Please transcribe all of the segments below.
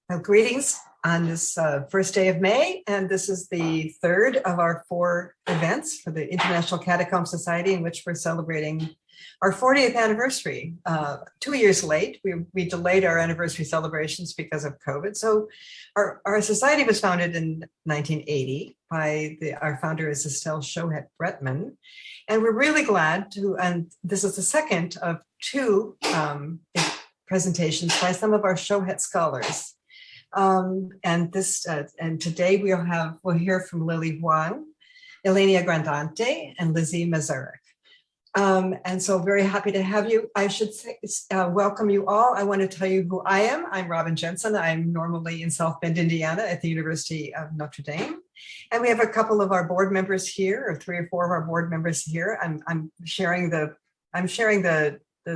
Greetings on this first day of May, and this is the third of our 4 events for the International Catacomb Society, in which we're celebrating our 40th anniversary. 2 years late. We delayed our anniversary celebrations because of COVID. So our society was founded in 1980 by our founder is Estelle Shohet Grant, and we're really glad to, and this is the second of 2 presentations by some of our Shohet scholars. And today we'll hear from Lily Vuong, Ilenia Gradante, and Lindsey Mazurek. And so very happy to have you. I should say, welcome you all. I want to tell you who I am. I'm Robin Jensen. I'm normally in South Bend, Indiana at the University of Notre Dame. And we have a couple of our board members here, or 3 or 4 of our board members here. I'm sharing the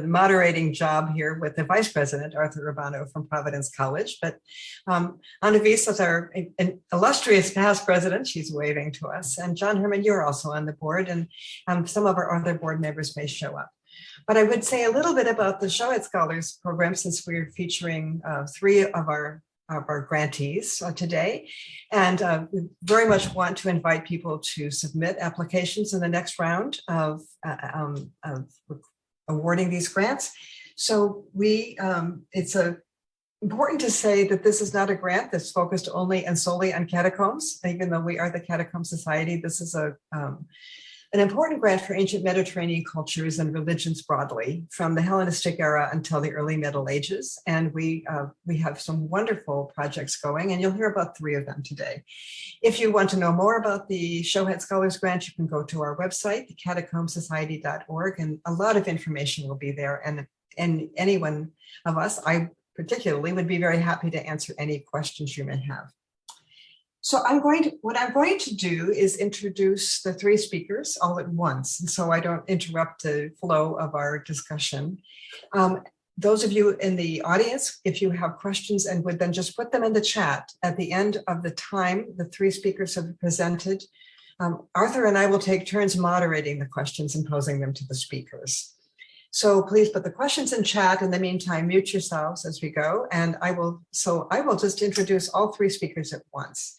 moderating job here with the Vice President, Arthur Urbano from Providence College. But Annalise is our an illustrious past president. She's waving to us. And John Herman, you're also on the board, and some of our other board members may show up. But I would say a little bit about the Shohet Scholars program, since we're featuring 3 of our grantees today. And we very much want to invite people to submit applications in the next round of awarding these grants. So it's important to say that this is not a grant that's focused only and solely on catacombs. Even though we are the Catacomb Society, this is an important grant for ancient Mediterranean cultures and religions broadly, from the Hellenistic era until the early Middle Ages. And we have some wonderful projects going, and you'll hear about 3 of them today. If you want to know more about the Shohet Scholars Grant, you can go to our website, thecatacombsociety.org, and a lot of information will be there. And any one of us, I particularly, would be very happy to answer any questions you may have. So what I'm going to do is introduce the 3 speakers all at once, and so I don't interrupt the flow of our discussion. Those of you in the audience, if you have questions and would then just put them in the chat at the end of the time the 3 speakers have presented, Arthur and I will take turns moderating the questions and posing them to the speakers. So please put the questions in chat. In the meantime, mute yourselves as we go, and I will just introduce all 3 speakers at once.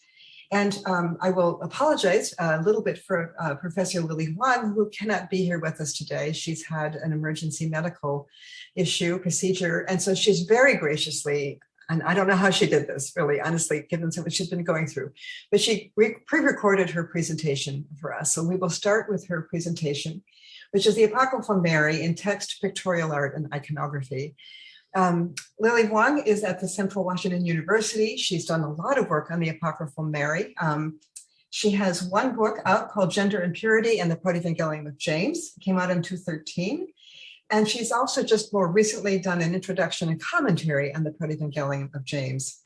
And I will apologize a little bit for Professor Lily Vuong, who cannot be here with us today. She's had an emergency medical procedure. And so she's very graciously, and I don't know how she did this, really, honestly, given what she's been going through, but she pre-recorded her presentation for us. So we will start with her presentation, which is the Apocryphal Mary in text, pictorial art, and iconography. Lily Vuong is at the Central Washington University. She's done a lot of work on the Apocryphal Mary. She has 1 book out called Gender and Purity and the Protevangelium of James. It came out in 2013. And she's also just more recently done an introduction and commentary on the Protevangelium of James.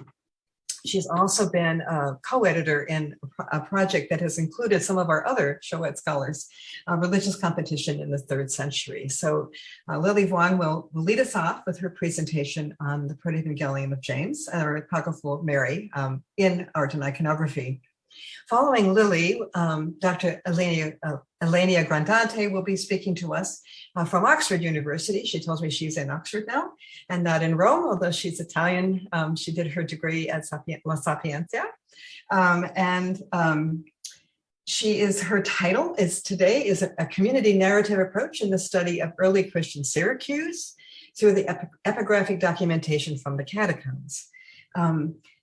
She's also been a co-editor in a project that has included some of our other Shohet scholars, religious competition in the 3rd century. So Lily Vuong will lead us off with her presentation on the Protevangelium of James, or Apocryphal Mary, in art and iconography. Following Lily, Dr. Ilenia Gradante will be speaking to us from Oxford University. She tells me she's in Oxford now and not in Rome, although she's Italian. She did her degree at La Sapienza. Her title today is a community narrative approach in the study of early Christian Syracuse through the epigraphic documentation from the Catacombs.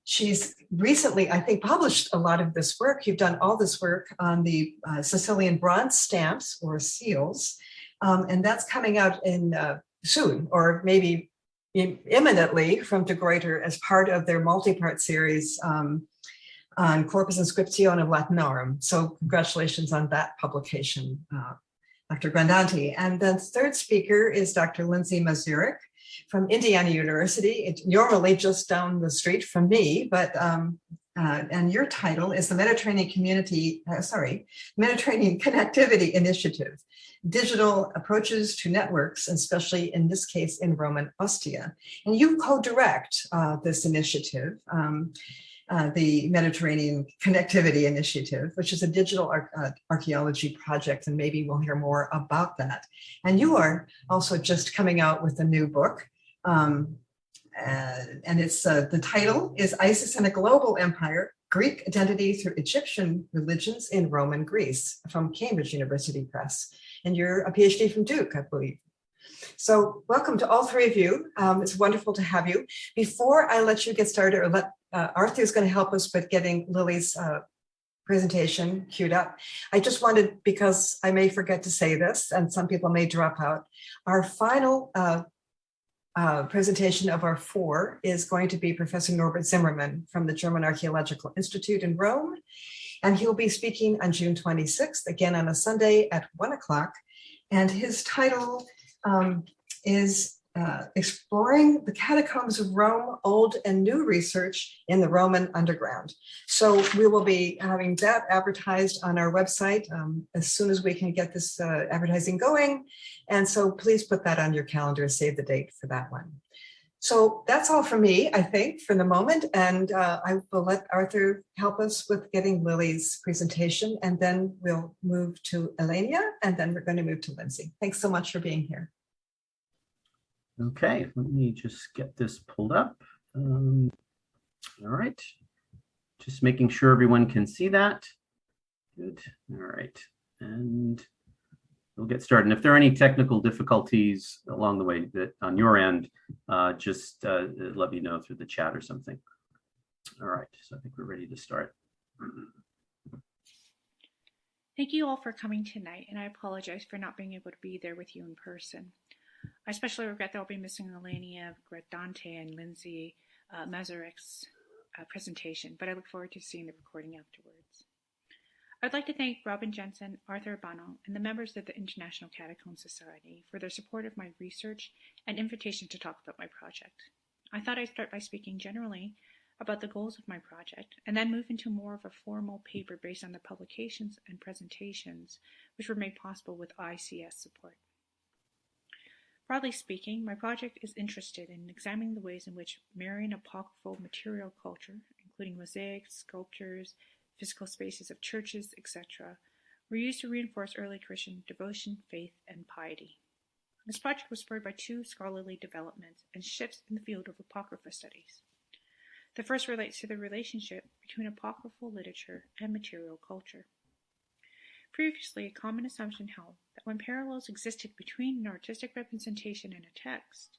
She's recently, I think, published a lot of this work. You've done all this work on the Sicilian bronze stamps or seals, and that's coming out in soon, or maybe imminently, from De Gruyter as part of their multi-part series on Corpus Inscriptionum Latinorum. So congratulations on that publication, Dr. Gradante. And the 3rd speaker is Dr. Lindsey Mazurek from Indiana University. It's normally just down the street from me, but and your title is the Mediterranean Connectivity Initiative, Digital Approaches to Networks, and especially in this case in Roman Ostia. And you co-direct this initiative, the Mediterranean Connectivity Initiative, which is a digital archaeology project, and maybe we'll hear more about that. And you are also just coming out with a new book And it's the title is Isis and a Global Empire, Greek Identity Through Egyptian Religions in Roman Greece, from Cambridge University Press. And you're a PhD from Duke, I believe. So welcome to all three of you. It's wonderful to have you. Before I let you get started, or let Arthur is going to help us with getting Lily's presentation queued up. I just wanted, because I may forget to say this, and some people may drop out, our final presentation of our four is going to be Professor Norbert Zimmerman from the German Archaeological Institute in Rome. And he'll be speaking on June 26th, again on a Sunday at 1 o'clock. And his title is Exploring the Catacombs of Rome, Old and New Research in the Roman Underground. So we will be having that advertised on our website as soon as we can get this advertising going. And so please put that on your calendar, save the date for that one. So that's all for me, I think, for the moment. And I will let Arthur help us with getting Lily's presentation, and then we'll move to Ilenia, and then we're going to move to Lindsey. Thanks so much for being here. Okay, let me just get this pulled up. All right, just making sure everyone can see that. Good, all right, and we'll get started. And if there are any technical difficulties along the way that on your end, just let me know through the chat or something. All right, so I think we're ready to start. Thank you all for coming tonight, and I apologize for not being able to be there with you in person. I especially regret that I'll be missing Ilenia, Gradante, and Lindsey Mazurek's presentation, but I look forward to seeing the recording afterwards. I'd like to thank Robin Jensen, Arthur Urbano, and the members of the International Catacomb Society for their support of my research and invitation to talk about my project. I thought I'd start by speaking generally about the goals of my project, and then move into more of a formal paper based on the publications and presentations which were made possible with ICS support. Broadly speaking, my project is interested in examining the ways in which Marian apocryphal material culture, including mosaics, sculptures, physical spaces of churches, etc., were used to reinforce early Christian devotion, faith, and piety. This project was spurred by two scholarly developments and shifts in the field of apocrypha studies. The first relates to the relationship between apocryphal literature and material culture. Previously, a common assumption held that when parallels existed between an artistic representation and a text,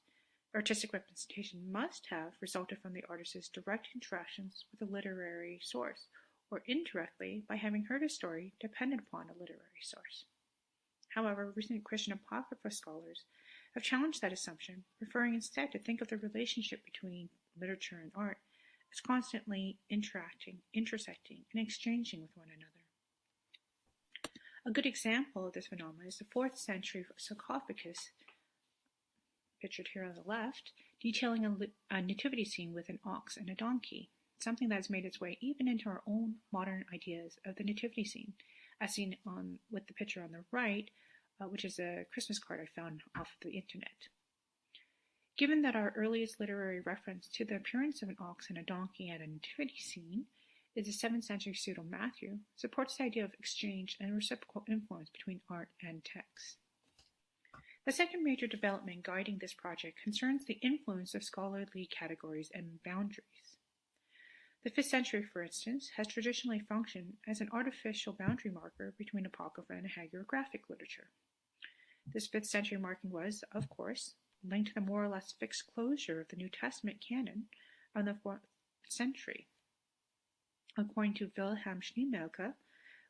artistic representation must have resulted from the artist's direct interactions with a literary source, or indirectly by having heard a story dependent upon a literary source. However, recent Christian apocrypha scholars have challenged that assumption, preferring instead to think of the relationship between literature and art as constantly interacting, intersecting, and exchanging with one another. A good example of this phenomenon is the 4th century sarcophagus, pictured here on the left, detailing a nativity scene with an ox and a donkey, something that has made its way even into our own modern ideas of the nativity scene, as seen with the picture on the right, which is a Christmas card I found off the internet. Given that our earliest literary reference to the appearance of an ox and a donkey at a nativity scene is the 7th century pseudo-Matthew, supports the idea of exchange and reciprocal influence between art and text. The second major development guiding this project concerns the influence of scholarly categories and boundaries. The 5th century, for instance, has traditionally functioned as an artificial boundary marker between apocrypha and hagiographic literature. This 5th century marking was, of course, linked to the more or less fixed closure of the New Testament canon of the 4th century. According to Wilhelm Schneemelke,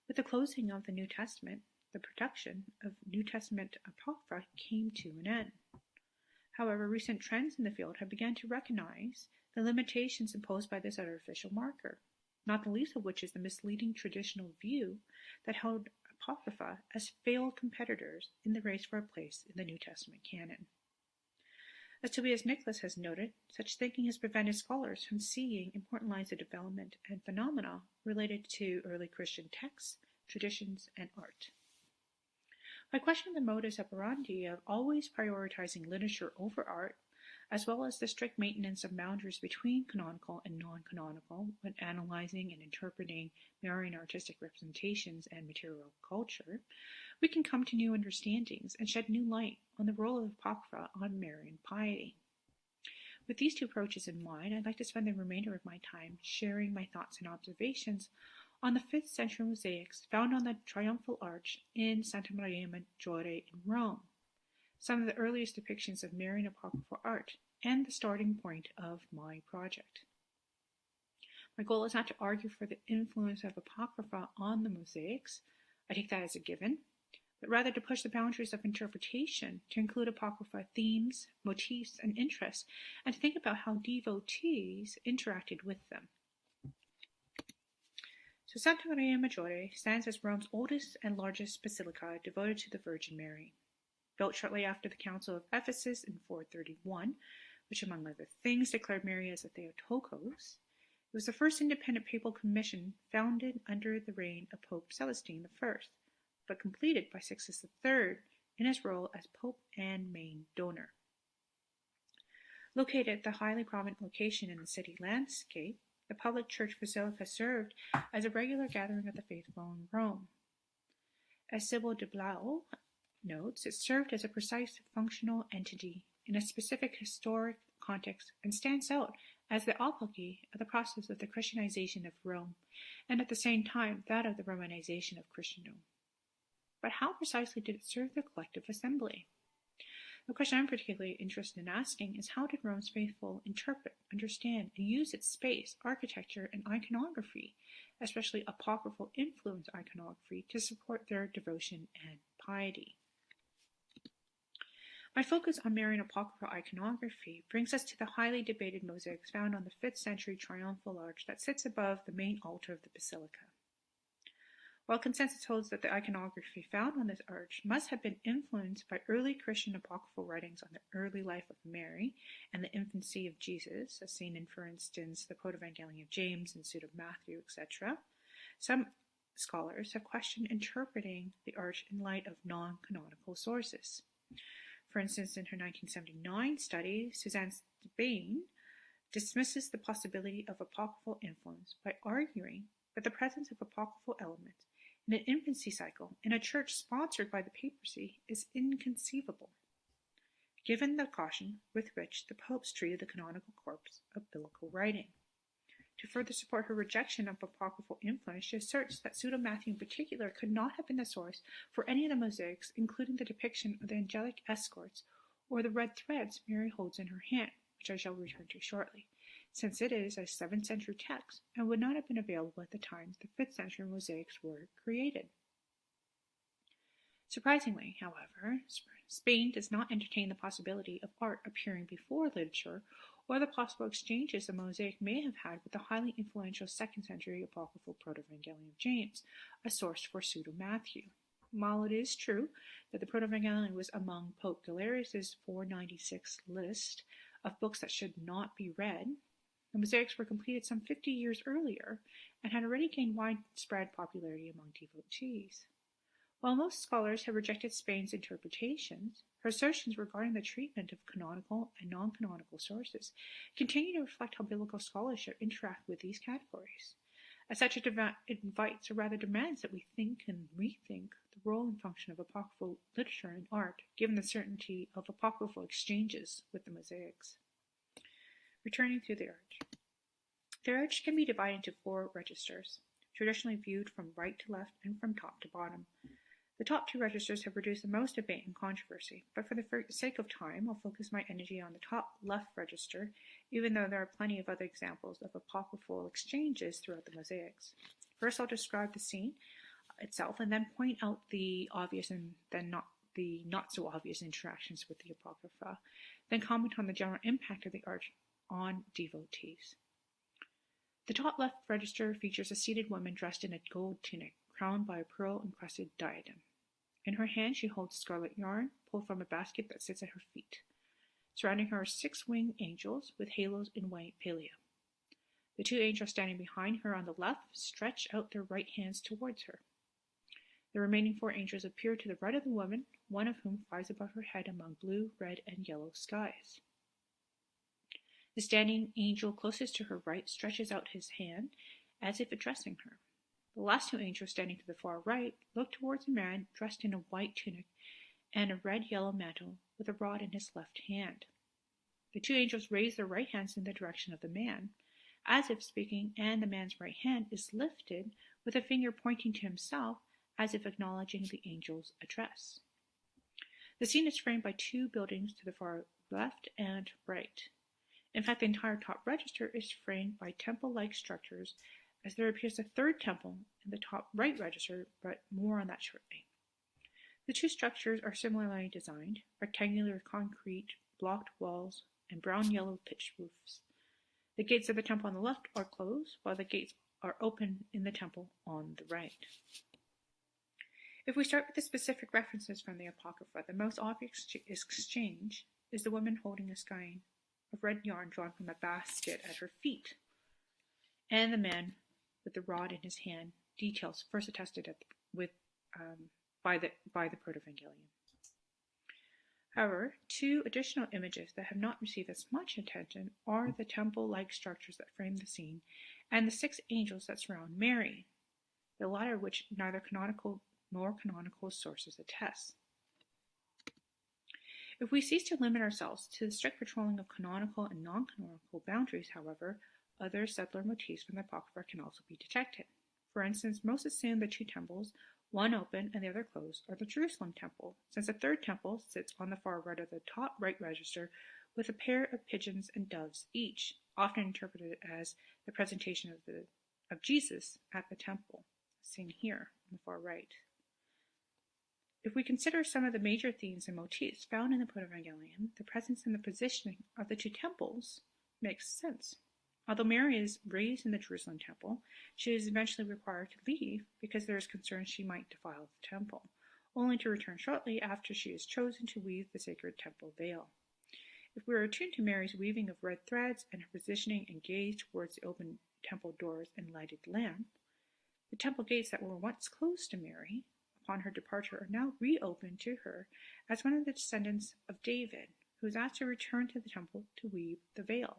with the closing of the New Testament, the production of New Testament apocrypha came to an end. However, recent trends in the field have begun to recognize the limitations imposed by this artificial marker, not the least of which is the misleading traditional view that held apocrypha as failed competitors in the race for a place in the New Testament canon. As Tobias Nicholas has noted, such thinking has prevented scholars from seeing important lines of development and phenomena related to early Christian texts, traditions, and art. By questioning the modus operandi of always prioritizing literature over art, as well as the strict maintenance of boundaries between canonical and non-canonical when analyzing and interpreting Marian artistic representations and material culture, we can come to new understandings and shed new light on the role of Apocrypha on Marian piety. With these two approaches in mind, I'd like to spend the remainder of my time sharing my thoughts and observations on the 5th century mosaics found on the Triumphal Arch in Santa Maria Maggiore in Rome, some of the earliest depictions of Marian apocryphal art, and the starting point of my project. My goal is not to argue for the influence of Apocrypha on the mosaics, I take that as a given, but rather to push the boundaries of interpretation to include Apocrypha themes, motifs, and interests, and to think about how devotees interacted with them. So Santa Maria Maggiore stands as Rome's oldest and largest basilica devoted to the Virgin Mary. Built shortly after the Council of Ephesus in 431, which among other things declared Mary as a Theotokos, it was the first independent papal commission founded under the reign of Pope Celestine I, but completed by Sixtus III in his role as Pope and main donor. Located at the highly prominent location in the city landscape, the public church basilica served as a regular gathering of the faithful in Rome. As Sybil de Blau notes, it served as a precise functional entity in a specific historic context and stands out as the apogee of the process of the Christianization of Rome, and at the same time that of the Romanization of Christendom. But how precisely did it serve the collective assembly? The question I'm particularly interested in asking is, how did Rome's faithful interpret, understand, and use its space, architecture, and iconography, especially apocryphal influence iconography, to support their devotion and piety? My focus on Marian apocryphal iconography brings us to the highly debated mosaics found on the 5th century Triumphal Arch that sits above the main altar of the basilica. While consensus holds that the iconography found on this arch must have been influenced by early Christian apocryphal writings on the early life of Mary and the infancy of Jesus, as seen in, for instance, the Protevangelium of James and Pseudo Matthew, etc., some scholars have questioned interpreting the arch in light of non-canonical sources. For instance, in her 1979 study, Suzanne Spain dismisses the possibility of apocryphal influence by arguing that the presence of apocryphal elements in an infancy cycle in a church sponsored by the papacy is inconceivable, given the caution with which the popes treated the canonical corpus of biblical writing. To further support her rejection of apocryphal influence, she asserts that Pseudo Matthew in particular could not have been the source for any of the mosaics, including the depiction of the angelic escorts or the red threads Mary holds in her hand, which I shall return to shortly, since it is a 7th century text and would not have been available at the time the 5th century mosaics were created. Surprisingly, however, Spain does not entertain the possibility of art appearing before literature or the possible exchanges the mosaic may have had with the highly influential 2nd century apocryphal Protevangelium of James, a source for Pseudo Matthew. While it is true that the Protevangelium was among Pope Galerius' 496 list of books that should not be read, the mosaics were completed some 50 years earlier and had already gained widespread popularity among devotees. While most scholars have rejected Spain's interpretations, her assertions regarding the treatment of canonical and non-canonical sources continue to reflect how biblical scholarship interacts with these categories. As such, it invites, or rather demands, that we think and rethink the role and function of apocryphal literature and art, given the certainty of apocryphal exchanges with the mosaics. Returning to the arch. The arch can be divided into 4 registers, traditionally viewed from right to left and from top to bottom. The top 2 registers have produced the most debate and controversy, but for the sake of time, I'll focus my energy on the top left register, even though there are plenty of other examples of apocryphal exchanges throughout the mosaics. First, I'll describe the scene itself, and then point out the obvious and then not so obvious interactions with the Apocrypha, then comment on the general impact of the arch on devotees. The top left register features a seated woman dressed in a gold tunic, crowned by a pearl-encrusted diadem. In her hand she holds scarlet yarn, pulled from a basket that sits at her feet. Surrounding her are 6 winged angels with halos in white palea. The 2 angels standing behind her on the left stretch out their right hands towards her. The remaining 4 angels appear to the right of the woman, one of whom flies above her head among blue, red, and yellow skies. The standing angel closest to her right stretches out his hand as if addressing her. The last 2 angels standing to the far right look towards a man dressed in a white tunic and a red-yellow mantle with a rod in his left hand. The two angels raise their right hands in the direction of the man, as if speaking, and the man's right hand is lifted with a finger pointing to himself, as if acknowledging the angel's address. The scene is framed by two buildings to the far left and right. In fact, the entire top register is framed by temple-like structures, as there appears a third temple in the top right register, but more on that shortly. The two structures are similarly designed, rectangular concrete, blocked walls, and brown-yellow pitched roofs. The gates of the temple on the left are closed, while the gates are open in the temple on the right. If we start with the specific references from the Apocrypha, the most obvious exchange is the woman holding a skein of red yarn drawn from a basket at her feet, and the man with the rod in his hand, details first attested by the Protevangelium. However, two additional images that have not received as much attention are the temple-like structures that frame the scene and the six angels that surround Mary, the latter of which neither canonical nor canonical sources attest. If we cease to limit ourselves to the strict patrolling of canonical and non-canonical boundaries, however, other subtler motifs from the Apocrypha can also be detected. For instance, most assume the two temples, one open and the other closed, are the Jerusalem temple, since the third temple sits on the far right of the top right register with a pair of pigeons and doves each, often interpreted as the presentation of Jesus at the temple, seen here on the far right. If we consider some of the major themes and motifs found in the Protevangelium, the presence and the positioning of the two temples makes sense. Although Mary is raised in the Jerusalem temple, she is eventually required to leave because there is concern she might defile the temple, only to return shortly after she is chosen to weave the sacred temple veil. If we are attuned to Mary's weaving of red threads and her positioning and gaze towards the open temple doors and lighted lamp, the temple gates that were once closed to Mary upon her departure are now reopened to her as one of the descendants of David, who is asked to return to the temple to weave the veil.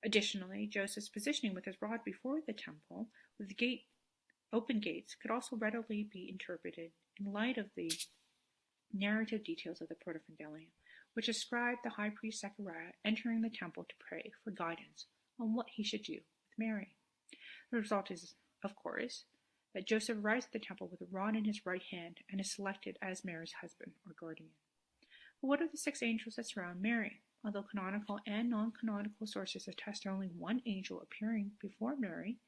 Additionally, Joseph's positioning with his rod before the temple with open gates could also readily be interpreted in light of the narrative details of the Protevangelium, which ascribe the high priest Zechariah entering the temple to pray for guidance on what he should do with Mary. The result is, of course, that Joseph arrives at the temple with a rod in his right hand and is selected as Mary's husband or guardian. But what are the six angels that surround Mary? Although canonical and non-canonical sources attest to only one angel appearing before Mary,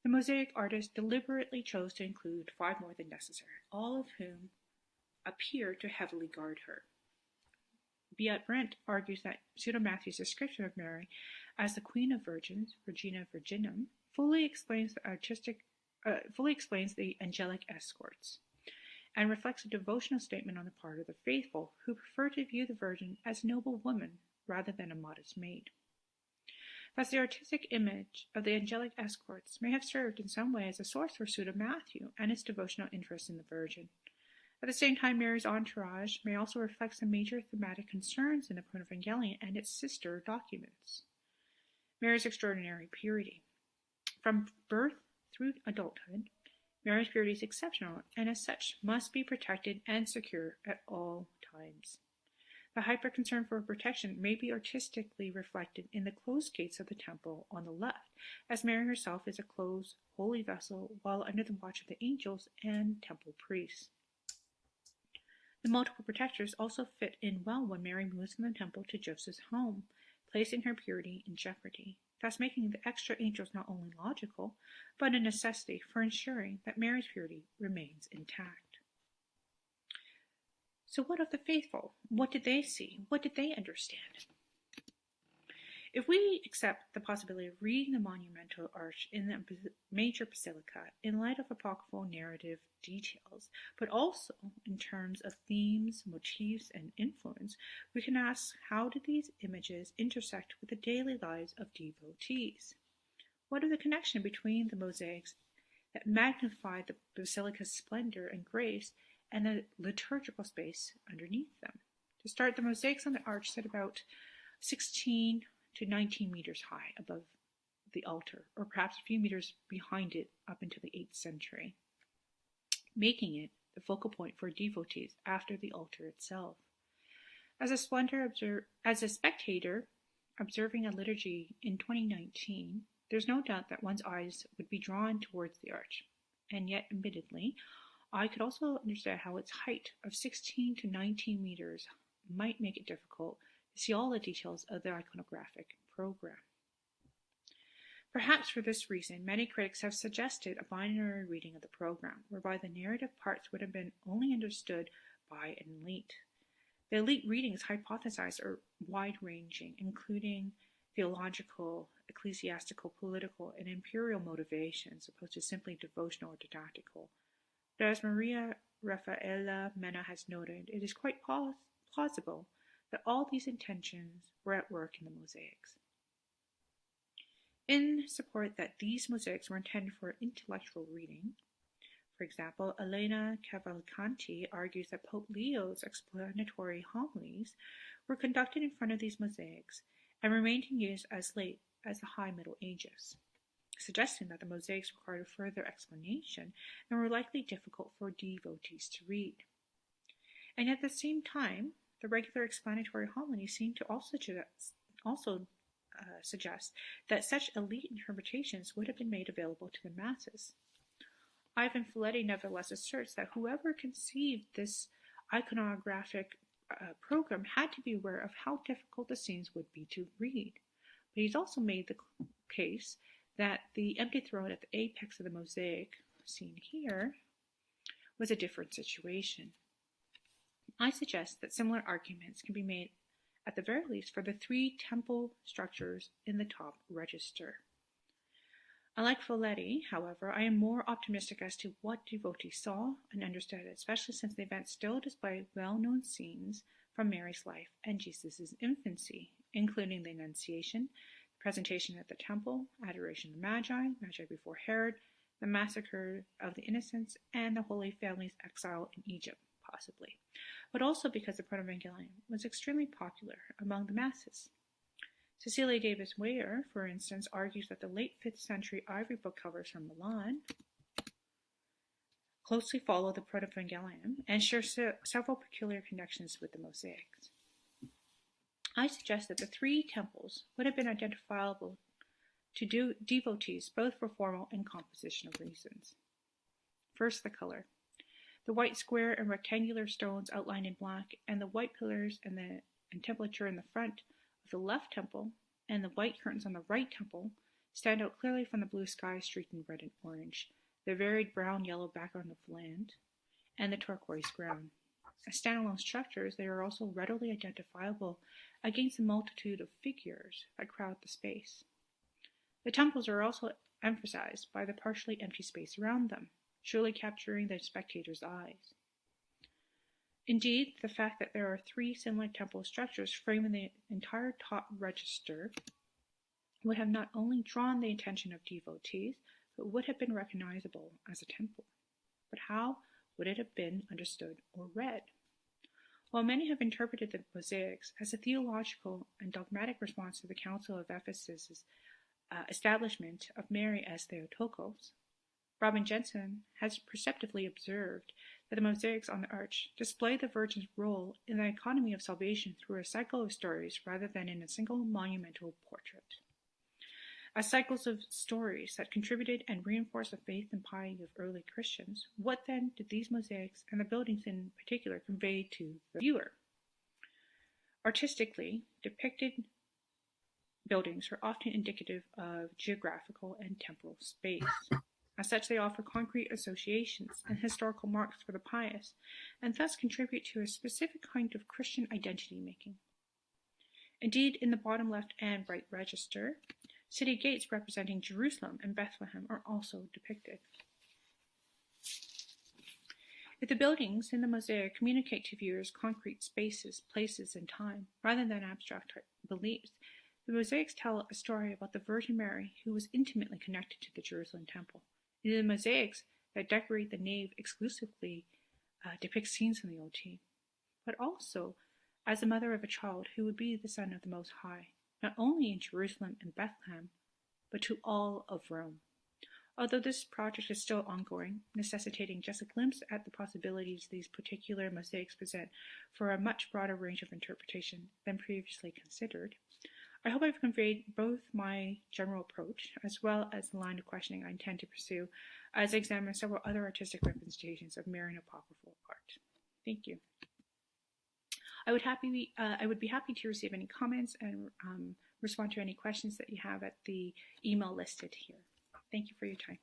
the Mosaic artist deliberately chose to include five more than necessary, all of whom appear to heavily guard her. Beat Brent argues that Pseudo-Matthew's description of Mary as the Queen of Virgins, Regina Virginum, fully explains the angelic escorts, and reflects a devotional statement on the part of the faithful who prefer to view the Virgin as a noble woman rather than a modest maid. Thus, the artistic image of the angelic escorts may have served in some way as a source for Pseudo-Matthew and its devotional interest in the Virgin. At the same time, Mary's entourage may also reflect some major thematic concerns in the Protevangelium and its sister documents. Mary's extraordinary purity. From birth through adulthood, Mary's purity is exceptional and as such must be protected and secure at all times. The hyper concern for protection may be artistically reflected in the closed gates of the temple on the left, as Mary herself is a closed, holy vessel while under the watch of the angels and temple priests. The multiple protectors also fit in well when Mary moves from the temple to Joseph's home, placing her purity in jeopardy, thus making the extra angels not only logical, but a necessity for ensuring that Mary's purity remains intact. So what of the faithful? What did they see? What did they understand? If we accept the possibility of reading the monumental arch in the major basilica in light of apocryphal narrative details, but also in terms of themes, motifs, and influence, we can ask, how did these images intersect with the daily lives of devotees? What are the connection between the mosaics that magnify the basilica's splendor and grace and the liturgical space underneath them? To start, the mosaics on the arch sit about 16 to 19 meters high above the altar, or perhaps a few meters behind it up into the 8th century, making it the focal point for devotees after the altar itself. As a spectator observing a liturgy in 2019, there's no doubt that one's eyes would be drawn towards the arch. And yet, admittedly, I could also understand how its height of 16 to 19 meters might make it difficult to see all the details of the iconographic program. Perhaps for this reason, many critics have suggested a binary reading of the program, whereby the narrative parts would have been only understood by an elite. The elite readings hypothesized are wide-ranging, including theological, ecclesiastical, political, and imperial motivations, opposed to simply devotional or didactical. But as Maria Raffaella Mena has noted, it is quite plausible that all these intentions were at work in the mosaics. In support that these mosaics were intended for intellectual reading, for example, Elena Cavalcanti argues that Pope Leo's explanatory homilies were conducted in front of these mosaics and remained in use as late as the High Middle Ages, suggesting that the mosaics required further explanation and were likely difficult for devotees to read. And at the same time, the regular explanatory homilies seem to also suggest that such elite interpretations would have been made available to the masses. Ivan Folletti nevertheless asserts that whoever conceived this iconographic program had to be aware of how difficult the scenes would be to read. But he's also made the case that the empty throne at the apex of the mosaic, seen here, was a different situation. I suggest that similar arguments can be made, at the very least, for the three temple structures in the top register. Unlike Folletti, however, I am more optimistic as to what devotees saw and understood, especially since the event still displayed well-known scenes from Mary's life and Jesus' infancy, including the Annunciation, the presentation at the temple, adoration of the Magi before Herod, the massacre of the innocents, and the Holy Family's exile in Egypt, possibly, but also because the Protevangelium was extremely popular among the masses. Cecilia Davis Weyer, for instance, argues that the late 5th century ivory book covers from Milan closely follow the Protevangelium and share several peculiar connections with the mosaics. I suggest that the three temples would have been identifiable to devotees both for formal and compositional reasons. First, the color. The white square and rectangular stones outlined in black, and the white pillars and temperature in the front of the left temple, and the white curtains on the right temple stand out clearly from the blue sky streaked in red and orange, the varied brown-yellow background of land, and the turquoise ground. As standalone structures, they are also readily identifiable against the multitude of figures that crowd the space. The temples are also emphasized by the partially empty space around them, surely capturing the spectator's eyes. Indeed, the fact that there are three similar temple structures framing the entire top register would have not only drawn the attention of devotees, but would have been recognizable as a temple. But how would it have been understood or read? While many have interpreted the mosaics as a theological and dogmatic response to the Council of Ephesus' establishment of Mary as Theotokos, Robin Jensen has perceptively observed that the mosaics on the arch display the Virgin's role in the economy of salvation through a cycle of stories rather than in a single monumental portrait. As cycles of stories that contributed and reinforced the faith and piety of early Christians, what then did these mosaics and the buildings in particular convey to the viewer? Artistically depicted buildings are often indicative of geographical and temporal space. As such, they offer concrete associations and historical marks for the pious, and thus contribute to a specific kind of Christian identity making. Indeed, in the bottom left and right register, city gates representing Jerusalem and Bethlehem are also depicted. If the buildings in the mosaic communicate to viewers concrete spaces, places, and time, rather than abstract beliefs, the mosaics tell a story about the Virgin Mary, who was intimately connected to the Jerusalem temple. The mosaics that decorate the nave exclusively depict scenes from the OT, but also as the mother of a child who would be the Son of the Most High, not only in Jerusalem and Bethlehem, but to all of Rome. Although this project is still ongoing, necessitating just a glimpse at the possibilities these particular mosaics present for a much broader range of interpretation than previously considered, I hope I've conveyed both my general approach as well as the line of questioning I intend to pursue as I examine several other artistic representations of Marian apocryphal art. Thank you. I would be happy to receive any comments and respond to any questions that you have at the email listed here. Thank you for your time.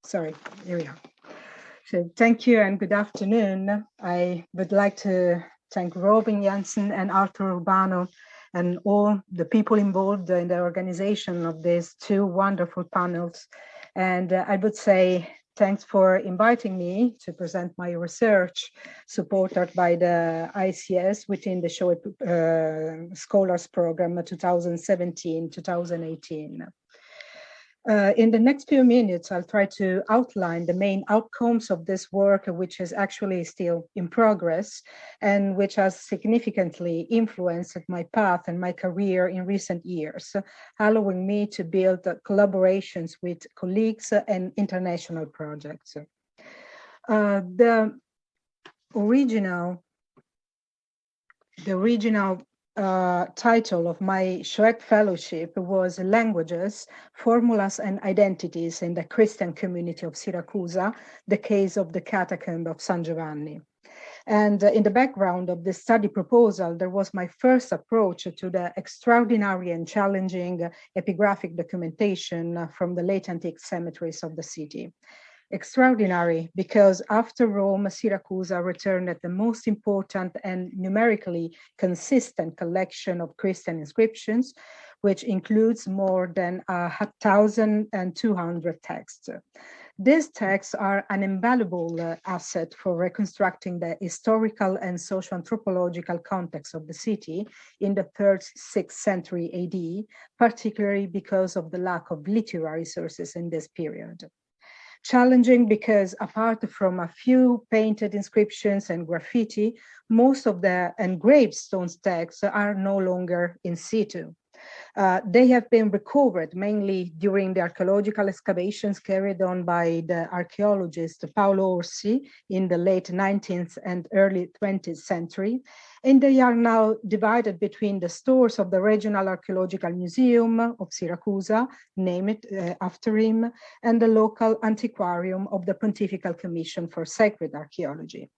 Sorry, here we are. So thank you and good afternoon. I would like to thank Robin Jensen and Arthur Urbano and all the people involved in the organization of these two wonderful panels. And I would say thanks for inviting me to present my research supported by the ICS within the Shohet Scholars Program 2017-2018. In the next few minutes, I'll try to outline the main outcomes of this work, which is actually still in progress and which has significantly influenced my path and my career in recent years, allowing me to build collaborations with colleagues and international projects. The original title of my Shohet Fellowship was Languages, Formulas and Identities in the Christian Community of Syracuse, the Case of the Catacomb of San Giovanni. And in the background of this study proposal, there was my first approach to the extraordinary and challenging epigraphic documentation from the late antique cemeteries of the city. Extraordinary because after Rome, Syracuse returned the most important and numerically consistent collection of Christian inscriptions, which includes more than 1,200 texts. These texts are an invaluable asset for reconstructing the historical and social anthropological context of the city in the 3rd, 6th century AD, particularly because of the lack of literary sources in this period. Challenging because apart from a few painted inscriptions and graffiti, most of the engraved stone texts are no longer in situ. They have been recovered mainly during the archaeological excavations carried on by the archaeologist Paolo Orsi in the late 19th and early 20th century, and they are now divided between the stores of the Regional Archaeological Museum of Syracuse, named after him, and the local antiquarium of the Pontifical Commission for Sacred Archaeology.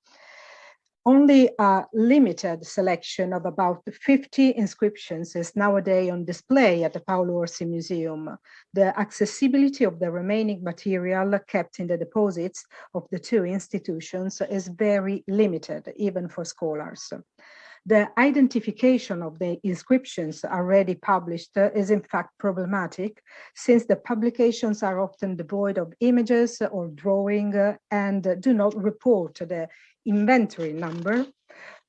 Only a limited selection of about 50 inscriptions is nowadays on display at the Paolo Orsi Museum. The accessibility of the remaining material kept in the deposits of the two institutions is very limited, even for scholars. The identification of the inscriptions already published is in fact problematic, since the publications are often devoid of images or drawing and do not report the inventory number,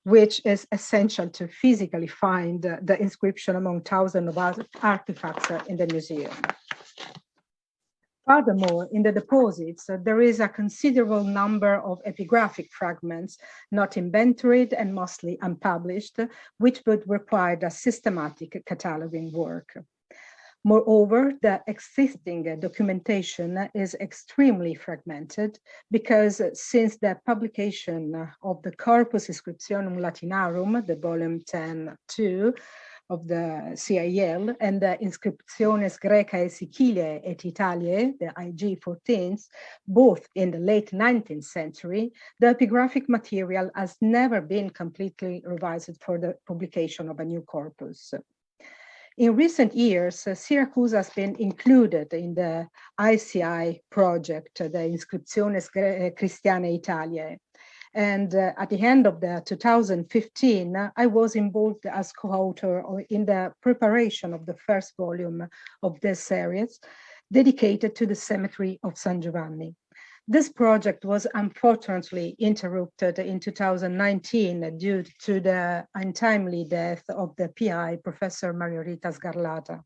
which is essential to physically find the inscription among thousands of artifacts in the museum. Furthermore, in the deposits, there is a considerable number of epigraphic fragments not inventoried and mostly unpublished, which would require a systematic cataloging work. Moreover, the existing documentation is extremely fragmented because since the publication of the Corpus Inscriptionum Latinarum, the volume 10-2 of the CIL, and the Inscriptiones Graecae Siciliae et Italiae, the IG 14th, both in the late 19th century, the epigraphic material has never been completely revised for the publication of a new corpus. In recent years, Syracuse has been included in the ICI project, the Inscriptiones Christianae Italiae, And at the end of the 2015, I was involved as co-author in the preparation of the first volume of this series dedicated to the cemetery of San Giovanni. This project was unfortunately interrupted in 2019 due to the untimely death of the PI, Professor Margherita Sgarlata.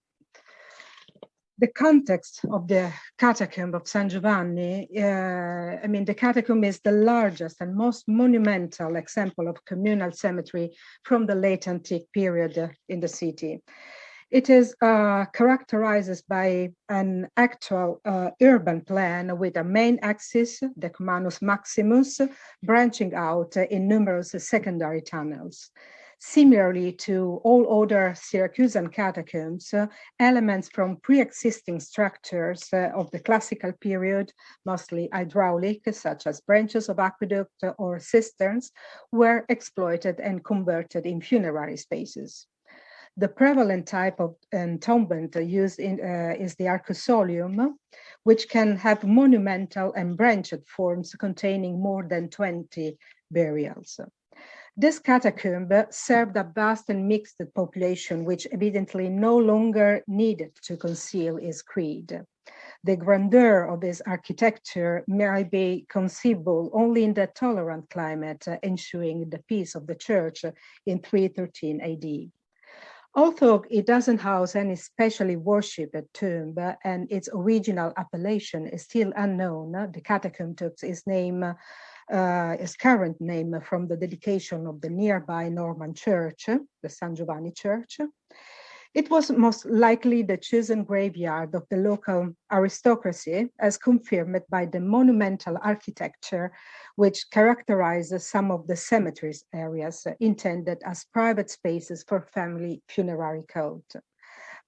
The context of the Catacomb of San Giovanni, the catacomb is the largest and most monumental example of communal cemetery from the late antique period in the city. It is characterized by an actual urban plan with a main axis, the Decumanus Maximus, branching out in numerous secondary tunnels. Similarly to all other Syracusan catacombs, elements from pre-existing structures of the classical period, mostly hydraulic, such as branches of aqueduct or cisterns, were exploited and converted in funerary spaces. The prevalent type of entombment used is the arcosolium, which can have monumental and branched forms containing more than 20 burials. This catacomb served a vast and mixed population, which evidently no longer needed to conceal its creed. The grandeur of this architecture may be conceivable only in the tolerant climate ensuing the peace of the church in 313 AD. Although it doesn't house any specially worshipped tomb and its original appellation is still unknown, the catacomb took its current name from the dedication of the nearby Norman church, the San Giovanni Church. It was most likely the chosen graveyard of the local aristocracy, as confirmed by the monumental architecture which characterizes some of the cemeteries areas intended as private spaces for family funerary cult.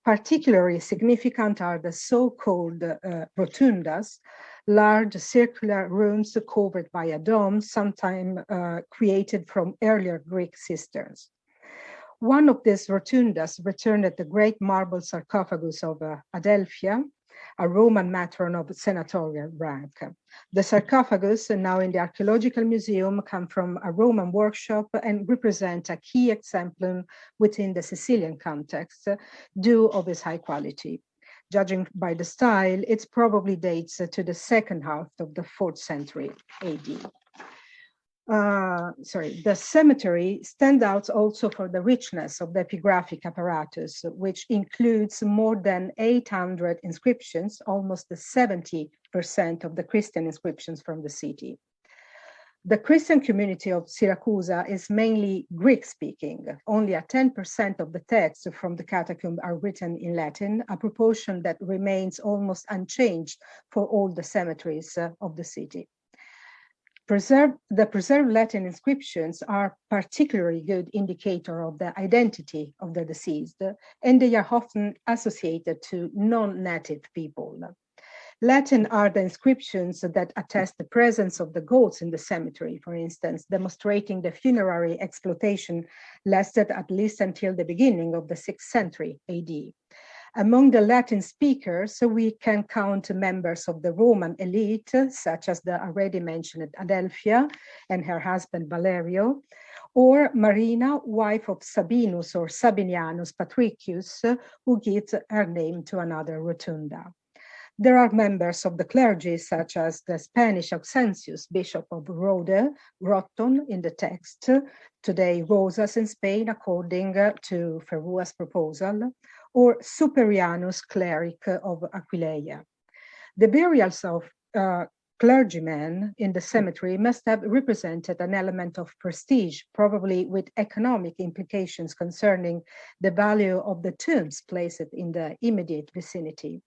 Particularly significant are the so-called rotundas, large circular rooms covered by a dome, sometimes created from earlier Greek cisterns. One of these rotundas returned the great marble sarcophagus of Adelphia, a Roman matron of senatorial rank. The sarcophagus, now in the Archaeological Museum, come from a Roman workshop and represent a key exemplar within the Sicilian context due of its high quality. Judging by the style, it probably dates to the second half of the 4th century AD. The cemetery stands out also for the richness of the epigraphic apparatus, which includes more than 800 inscriptions, almost 70% of the Christian inscriptions from the city. The Christian community of Syracuse is mainly Greek-speaking. Only 10% of the texts from the catacomb are written in Latin, a proportion that remains almost unchanged for all the cemeteries of the city. The preserved Latin inscriptions are particularly good indicator of the identity of the deceased, and they are often associated to non-native people. Latin are the inscriptions that attest the presence of the gods in the cemetery, for instance, demonstrating the funerary exploitation lasted at least until the beginning of the 6th century AD. Among the Latin speakers, we can count members of the Roman elite, such as the already mentioned Adelphia and her husband Valerio, or Marina, wife of Sabinus or Sabinianus Patricius, who gives her name to another rotunda. There are members of the clergy, such as the Spanish Auxentius, Bishop of Rode, Roton in the text, today Rosas in Spain, according to Ferrua's proposal, or Superianus, cleric of Aquileia. The burials of clergymen in the cemetery must have represented an element of prestige, probably with economic implications concerning the value of the tombs placed in the immediate vicinity.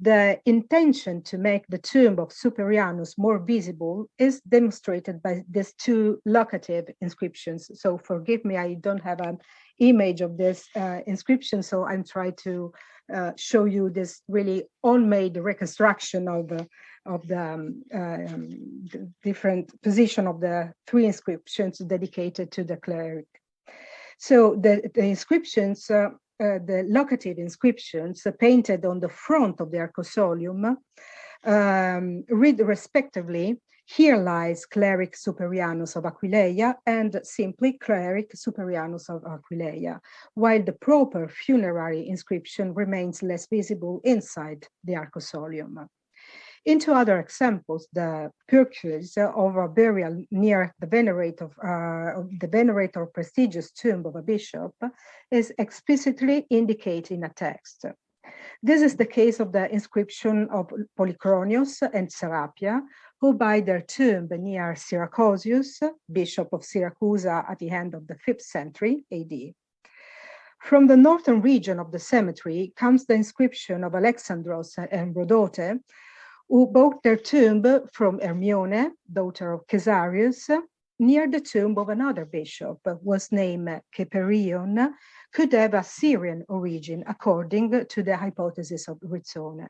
The intention to make the tomb of Superianus more visible is demonstrated by these two locative inscriptions. So forgive me, I don't have an image of this inscription, so I'm trying to show you this really homemade reconstruction of the different position of the 3 inscriptions dedicated to the cleric. So the inscriptions, the locative inscriptions painted on the front of the arcosolium read respectively Here lies Cleric Superianus of Aquileia and simply Cleric Superianus of Aquileia, while the proper funerary inscription remains less visible inside the Arcosolium. Into other examples, the purchase of a burial near the venerator prestigious tomb of a bishop is explicitly indicated in a text. This is the case of the inscription of Polychronius and Serapia, who by their tomb near Syracuse, bishop of Syracuse at the end of the 5th century AD. From the northern region of the cemetery comes the inscription of Alexandros and Rhodote, who bought their tomb from Hermione, daughter of Caesarius, near the tomb of another bishop, whose name Keperion could have a Syrian origin, according to the hypothesis of Rizzone.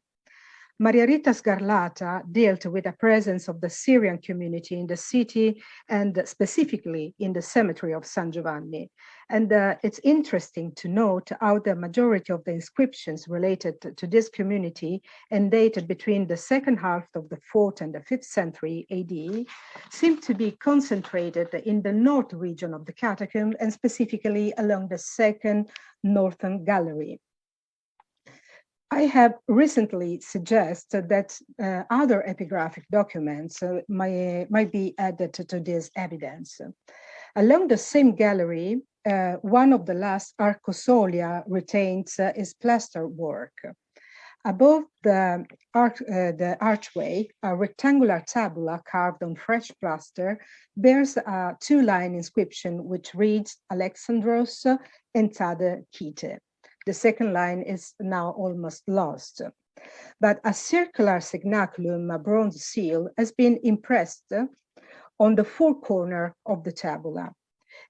Maria Rita Sgarlata dealt with the presence of the Syrian community in the city and specifically in the cemetery of San Giovanni. And it's interesting to note how the majority of the inscriptions related to this community and dated between the second half of the 4th and the 5th century AD seem to be concentrated in the north region of the catacomb and specifically along the second northern gallery. I have recently suggested that other epigraphic documents might be added to this evidence. Along the same gallery, one of the last arcosolia retains is plaster work. Above the archway, a rectangular tabula carved on fresh plaster bears a 2-line inscription which reads Alexandros entade Kite. The second line is now almost lost. But a circular signaculum, a bronze seal, has been impressed on the 4 corners of the tabula.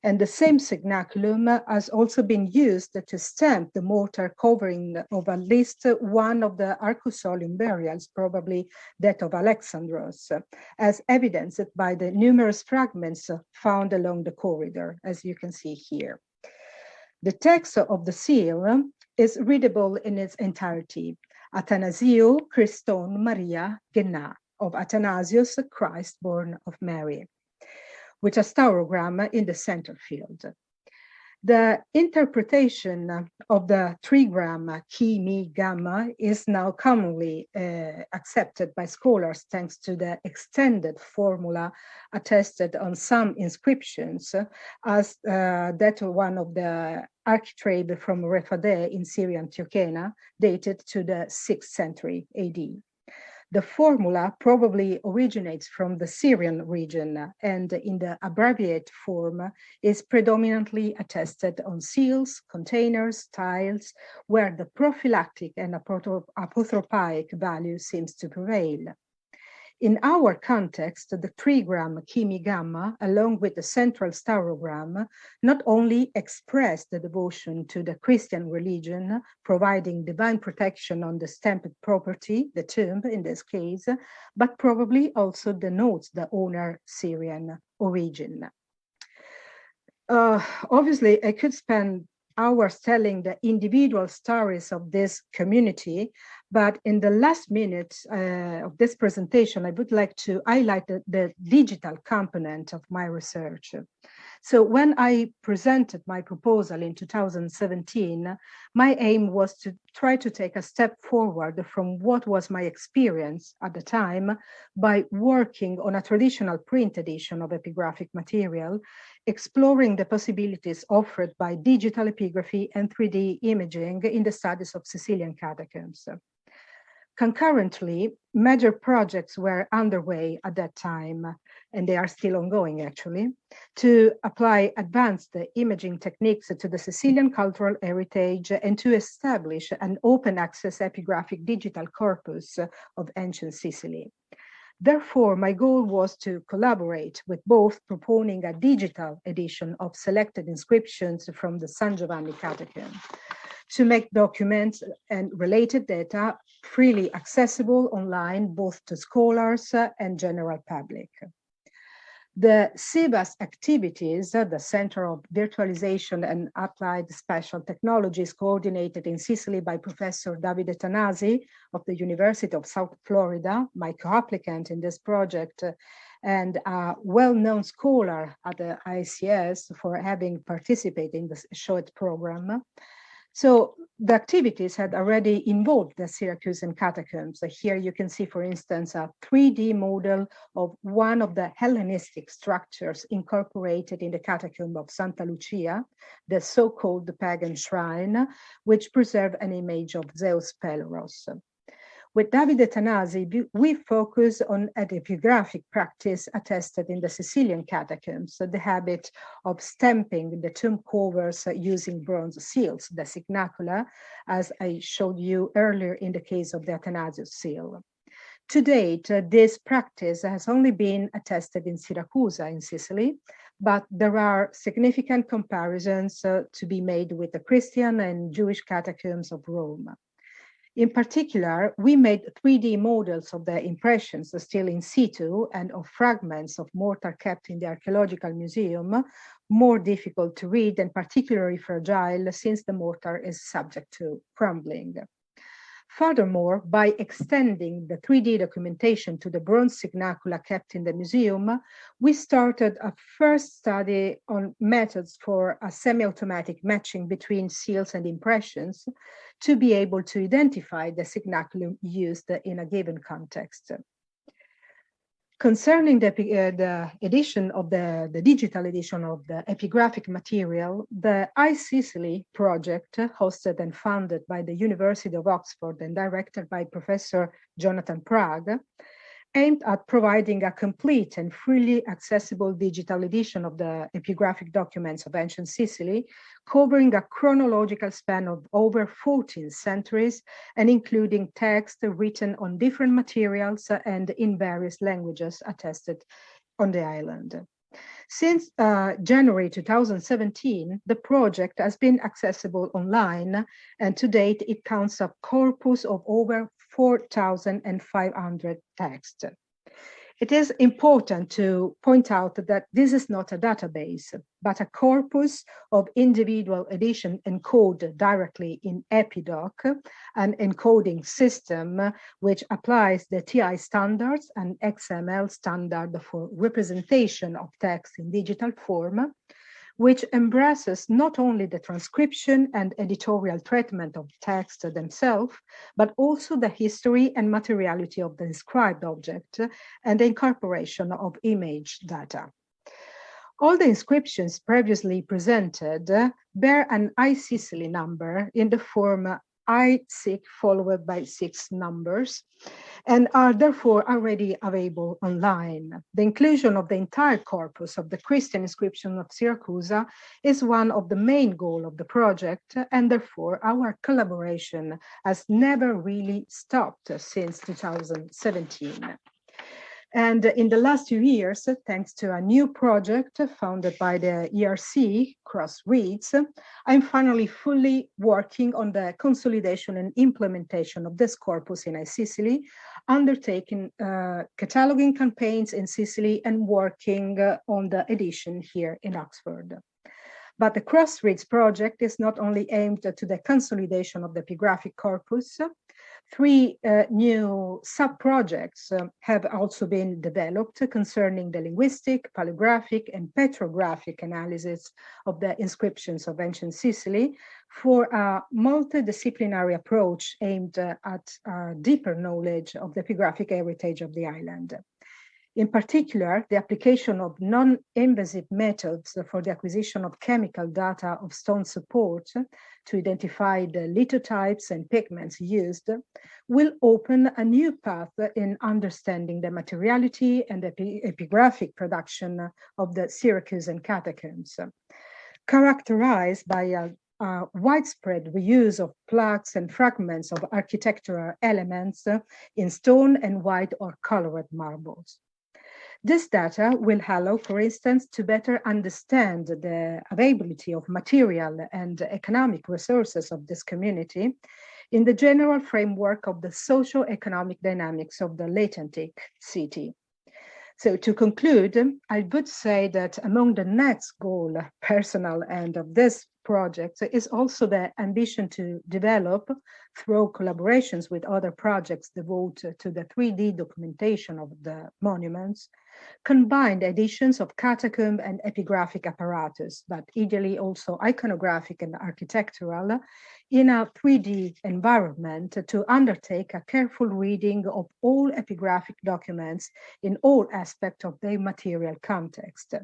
And the same signaculum has also been used to stamp the mortar covering of at least one of the Arcosolium burials, probably that of Alexandros, as evidenced by the numerous fragments found along the corridor, as you can see here. The text of the seal is readable in its entirety. Athanasio Christon Maria Genna, of Athanasius, Christ born of Mary, with a staurogram in the center field. The interpretation of the trigram chi mi gamma is now commonly accepted by scholars thanks to the extended formula attested on some inscriptions as that one of the architrave from Refade in Syria Antiochena dated to the 6th century AD. The formula probably originates from the Syrian region and in the abbreviate form is predominantly attested on seals, containers, tiles, where the prophylactic and apothropaic value seems to prevail. In our context, the trigram chi mi gamma, along with the central staurogram, not only express the devotion to the Christian religion, providing divine protection on the stamped property, the tomb in this case, but probably also denotes the owner Syrian origin. Obviously, I could spend hours telling the individual stories of this community, but in the last minutes of this presentation, I would like to highlight the digital component of my research. So when I presented my proposal in 2017, my aim was to try to take a step forward from what was my experience at the time by working on a traditional print edition of epigraphic material, exploring the possibilities offered by digital epigraphy and 3D imaging in the studies of Sicilian catacombs. Concurrently, major projects were underway at that time, and they are still ongoing actually, to apply advanced imaging techniques to the Sicilian cultural heritage and to establish an open access epigraphic digital corpus of ancient Sicily. Therefore, my goal was to collaborate with both proponing a digital edition of selected inscriptions from the San Giovanni Catacomb to make documents and related data freely accessible online, both to scholars and general public. The CIBAS activities, the Center of Virtualization and Applied Spatial Technologies, coordinated in Sicily by Professor Davide Tanasi of the University of South Florida, my co-applicant in this project, and a well-known scholar at the ICS for having participated in the Shohet program. So the activities had already involved the Syracuse catacombs. So here you can see, for instance, a 3D model of one of the Hellenistic structures incorporated in the catacomb of Santa Lucia, the so-called pagan shrine, which preserved an image of Zeus Pelleros. With Davide Tanasi, we focus on an epigraphic practice attested in the Sicilian catacombs, the habit of stamping the tomb covers using bronze seals, the signacula, as I showed you earlier in the case of the Athanasius seal. To date, this practice has only been attested in Syracuse in Sicily, but there are significant comparisons to be made with the Christian and Jewish catacombs of Rome. In particular, we made 3D models of the impressions still in situ and of fragments of mortar kept in the Archaeological Museum, more difficult to read and particularly fragile since the mortar is subject to crumbling. Furthermore, by extending the 3D documentation to the bronze signacula kept in the museum, we started a first study on methods for a semi-automatic matching between seals and impressions to be able to identify the signaculum used in a given context. Concerning the edition of the digital edition of the epigraphic material, the iSicily project, hosted and funded by the University of Oxford and directed by Professor Jonathan Prague, aimed at providing a complete and freely accessible digital edition of the epigraphic documents of ancient Sicily, covering a chronological span of over 14 centuries and including text written on different materials and in various languages attested on the island. Since January 2017, the project has been accessible online, and to date it counts a corpus of over 4,500 texts. It is important to point out that this is not a database, but a corpus of individual editions encoded directly in Epidoc, an encoding system which applies the TI standards and XML standard for representation of text in digital form, which embraces not only the transcription and editorial treatment of text themselves, but also the history and materiality of the inscribed object and the incorporation of image data. All the inscriptions previously presented bear an iSicily number in the form I6 followed by 6 numbers, and are therefore already available online. The inclusion of the entire corpus of the Christian inscription of Syracuse is one of the main goals of the project, and therefore our collaboration has never really stopped since 2017. And in the last 2 years, thanks to a new project founded by the ERC, Crossreads, I'm finally fully working on the consolidation and implementation of this corpus in iSicily, undertaking cataloging campaigns in Sicily and working on the edition here in Oxford. But the Crossreads project is not only aimed to the consolidation of the epigraphic corpus. 3 new sub-projects have also been developed concerning the linguistic, paleographic, and petrographic analysis of the inscriptions of ancient Sicily for a multidisciplinary approach aimed at a deeper knowledge of the epigraphic heritage of the island. In particular, the application of non-invasive methods for the acquisition of chemical data of stone support to identify the lithotypes and pigments used will open a new path in understanding the materiality and epigraphic production of the Syracuse catacombs, characterized by a widespread reuse of plaques and fragments of architectural elements in stone and white or colored marbles. This data will allow, for instance, to better understand the availability of material and economic resources of this community in the general framework of the socio-economic dynamics of the late antique city. So to conclude, I would say that among the next goal, personal and of this project is also the ambition to develop, through collaborations with other projects devoted to the 3D documentation of the monuments, combined editions of catacomb and epigraphic apparatus, but ideally also iconographic and architectural, in a 3D environment to undertake a careful reading of all epigraphic documents in all aspects of their material context.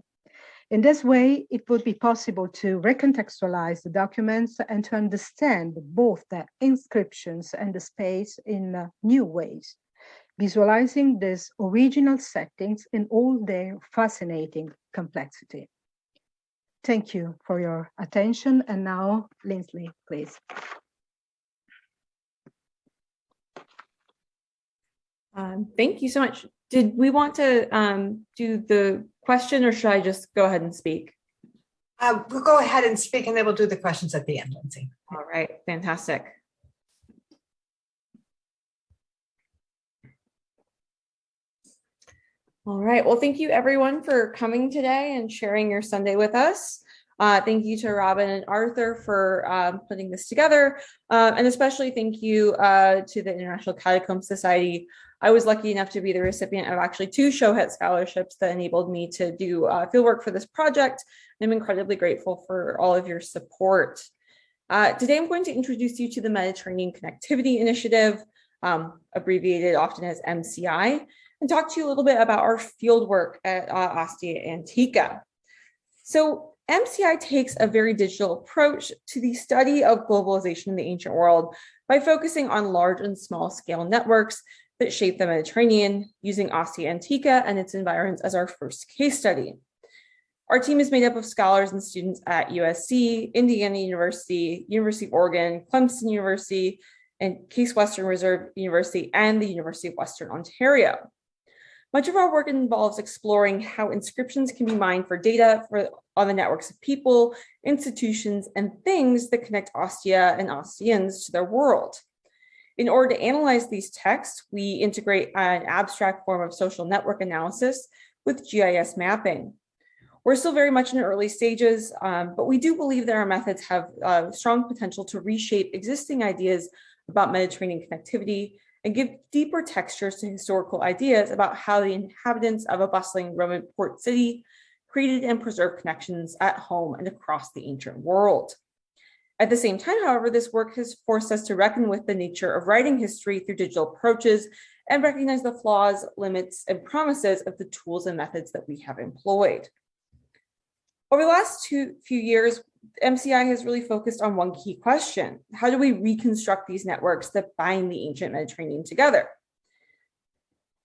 In this way, it would be possible to recontextualize the documents and to understand both the inscriptions and the space in new ways, visualizing these original settings in all their fascinating complexity. Thank you for your attention. And now, Lindsey, please. Thank you so much. Did we want to do the question, or should I just go ahead and speak? We'll go ahead and speak, and then we'll do the questions at the end, Lindsey. All right, fantastic. All right, well, thank you everyone for coming today and sharing your Sunday with us. Thank you to Robin and Arthur for putting this together. And especially thank you to the International Catacomb Society. I was lucky enough to be the recipient of actually 2 Shohet scholarships that enabled me to do fieldwork for this project. I'm incredibly grateful for all of your support. Today, I'm going to introduce you to the Mediterranean Connectivity Initiative, abbreviated often as MCI, and talk to you a little bit about our fieldwork at Ostia Antica. So MCI takes a very digital approach to the study of globalization in the ancient world by focusing on large and small scale networks that shape the Mediterranean, using Ostia Antica and its environs as our first case study. Our team is made up of scholars and students at USC, Indiana University, University of Oregon, Clemson University, and Case Western Reserve University, and the University of Western Ontario. Much of our work involves exploring how inscriptions can be mined for data on the networks of people, institutions, and things that connect Ostia and Ostians to their world. In order to analyze these texts, we integrate an abstract form of social network analysis with GIS mapping. We're still very much in the early stages, but we do believe that our methods have strong potential to reshape existing ideas about Mediterranean connectivity and give deeper textures to historical ideas about how the inhabitants of a bustling Roman port city created and preserved connections at home and across the ancient world. At the same time, however, this work has forced us to reckon with the nature of writing history through digital approaches and recognize the flaws, limits, and promises of the tools and methods that we have employed. Over the last few years, MCI has really focused on one key question: how do we reconstruct these networks that bind the ancient Mediterranean together?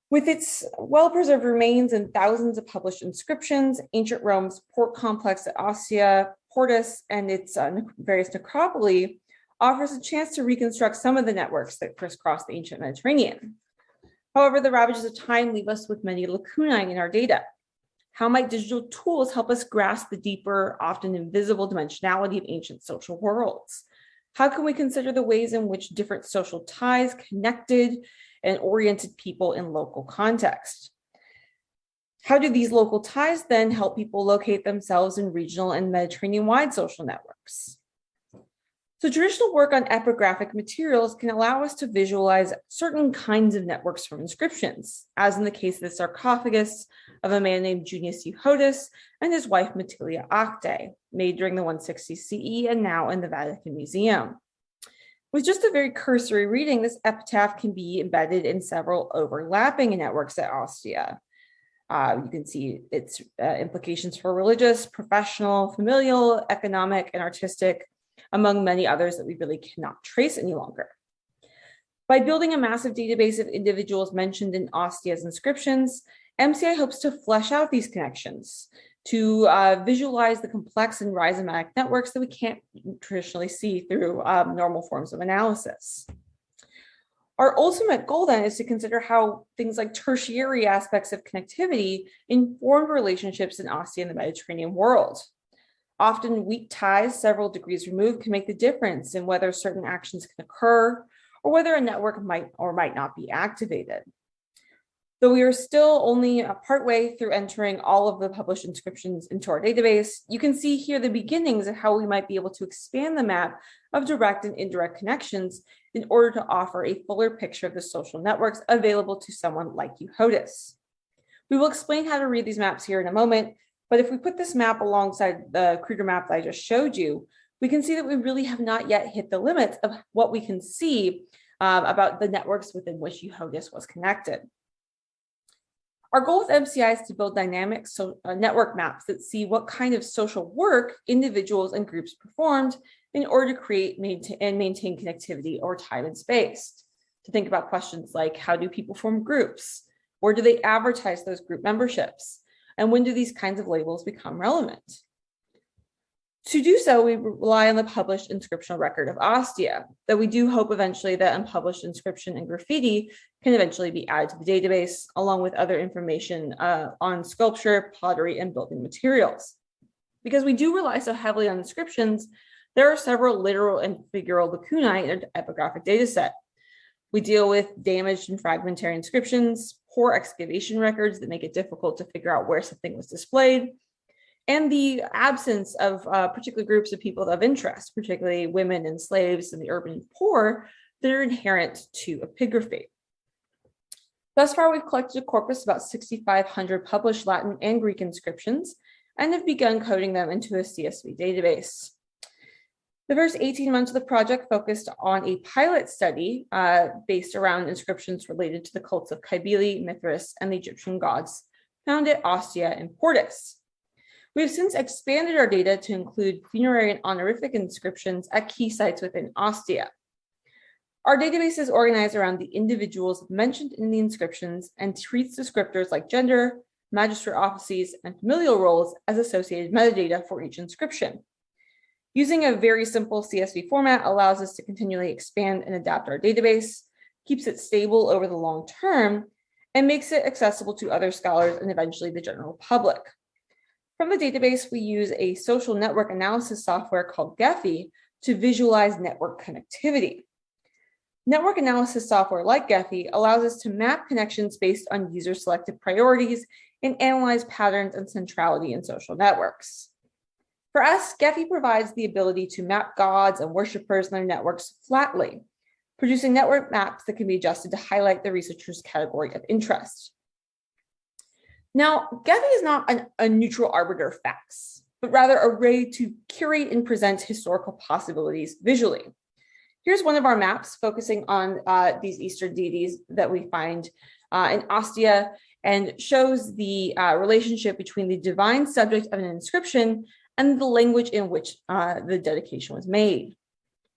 With its well-preserved remains and thousands of published inscriptions, ancient Rome's port complex at Ostia, Portus, and its various necropoli offers a chance to reconstruct some of the networks that crisscross the ancient Mediterranean. However, the ravages of time leave us with many lacunae in our data. How might digital tools help us grasp the deeper, often invisible dimensionality of ancient social worlds? How can we consider the ways in which different social ties connected and oriented people in local context? How do these local ties then help people locate themselves in regional and Mediterranean-wide social networks? So traditional work on epigraphic materials can allow us to visualize certain kinds of networks from inscriptions, as in the case of the sarcophagus of a man named Junius Euhodus and his wife Matilia Acte, made during the 160 CE and now in the Vatican Museum. With just a very cursory reading, this epitaph can be embedded in several overlapping networks at Ostia. You can see its implications for religious, professional, familial, economic, and artistic, among many others that we really cannot trace any longer. By building a massive database of individuals mentioned in Ostia's inscriptions, MCI hopes to flesh out these connections, to visualize the complex and rhizomatic networks that we can't traditionally see through normal forms of analysis. Our ultimate goal then is to consider how things like tertiary aspects of connectivity inform relationships in Ostia and the Mediterranean world. Often weak ties several degrees removed can make the difference in whether certain actions can occur or whether a network might or might not be activated. Though we are still only partway through entering all of the published inscriptions into our database, you can see here the beginnings of how we might be able to expand the map of direct and indirect connections in order to offer a fuller picture of the social networks available to someone like you, Shohet. We will explain how to read these maps here in a moment, but if we put this map alongside the Kruger map that I just showed you, we can see that we really have not yet hit the limits of what we can see about the networks within which Shohet was connected. Our goal with MCI is to build dynamic network maps that see what kind of social work individuals and groups performed in order to create and maintain connectivity over time and space. To think about questions like, how do people form groups? Where do they advertise those group memberships? And when do these kinds of labels become relevant? To do so, we rely on the published inscriptional record of Ostia, though we do hope eventually that unpublished inscription and graffiti can eventually be added to the database, along with other information on sculpture, pottery, and building materials. Because we do rely so heavily on inscriptions, there are several literal and figural lacunae in an epigraphic dataset. We deal with damaged and fragmentary inscriptions, poor excavation records that make it difficult to figure out where something was displayed, and the absence of particular groups of people of interest, particularly women and slaves and the urban poor, that are inherent to epigraphy. Thus far, we've collected a corpus of about 6,500 published Latin and Greek inscriptions and have begun coding them into a CSV database. The first 18 months of the project focused on a pilot study based around inscriptions related to the cults of Cybele, Mithras, and the Egyptian gods found at Ostia and Portus. We have since expanded our data to include funerary and honorific inscriptions at key sites within Ostia. Our database is organized around the individuals mentioned in the inscriptions and treats descriptors like gender, magistrate offices, and familial roles as associated metadata for each inscription. Using a very simple CSV format allows us to continually expand and adapt our database, keeps it stable over the long term, and makes it accessible to other scholars and eventually the general public. From the database, we use a social network analysis software called Gephi to visualize network connectivity. Network analysis software like Gephi allows us to map connections based on user-selected priorities and analyze patterns and centrality in social networks. For us, Gephi provides the ability to map gods and worshipers in their networks flatly, producing network maps that can be adjusted to highlight the researcher's category of interest. Now, Gephi is not a neutral arbiter of facts, but rather a way to curate and present historical possibilities visually. Here's one of our maps focusing on these Eastern deities that we find in Ostia and shows the relationship between the divine subject of an inscription and the language in which the dedication was made.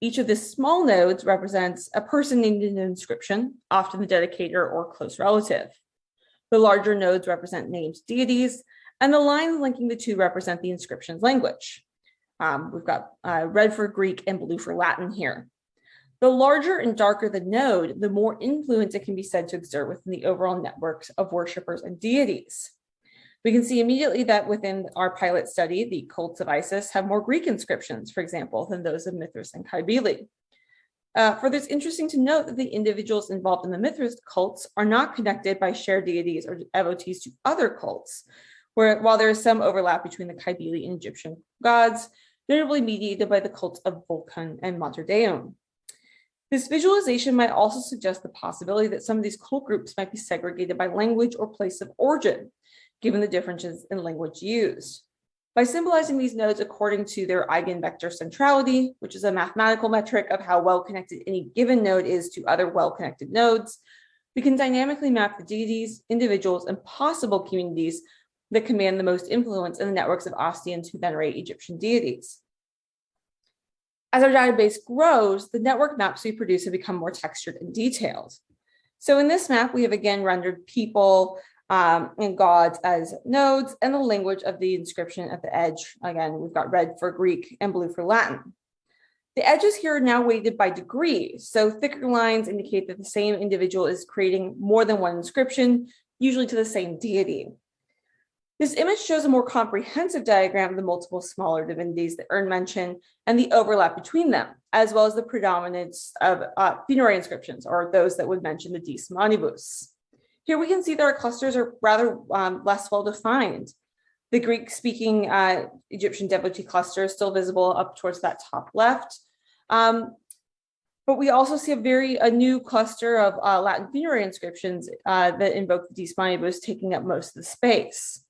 Each of the small nodes represents a person named in the inscription, often the dedicator or close relative. The larger nodes represent named deities, and the lines linking the two represent the inscription's language. We've got red for Greek and blue for Latin here. The larger and darker the node, the more influence it can be said to exert within the overall networks of worshipers and deities. We can see immediately that within our pilot study, the cults of Isis have more Greek inscriptions, for example, than those of Mithras and Cybele. Further, it's interesting to note that the individuals involved in the Mithras cults are not connected by shared deities or devotees to other cults, where while there is some overlap between the Cybele and Egyptian gods, notably mediated by the cults of Vulcan and Mater Deum. This visualization might also suggest the possibility that some of these cult groups might be segregated by language or place of origin, given the differences in language used. By symbolizing these nodes according to their eigenvector centrality, which is a mathematical metric of how well-connected any given node is to other well-connected nodes, we can dynamically map the deities, individuals, and possible communities that command the most influence in the networks of Ostians who venerate Egyptian deities. As our database grows, the network maps we produce have become more textured and detailed. So in this map, we have again rendered people and gods as nodes and the language of the inscription at the edge. Again, we've got red for Greek and blue for Latin. The edges here are now weighted by degree. So thicker lines indicate that the same individual is creating more than one inscription, usually to the same deity. This image shows a more comprehensive diagram of the multiple smaller divinities that earn mention and the overlap between them, as well as the predominance of funerary inscriptions, or those that would mention the Dies Manibus. Here we can see that our clusters are rather less well defined. The Greek-speaking Egyptian devotee cluster is still visible up towards that top left. But we also see a new cluster of Latin funerary inscriptions that invoke the Dies Manibus, taking up most of the space.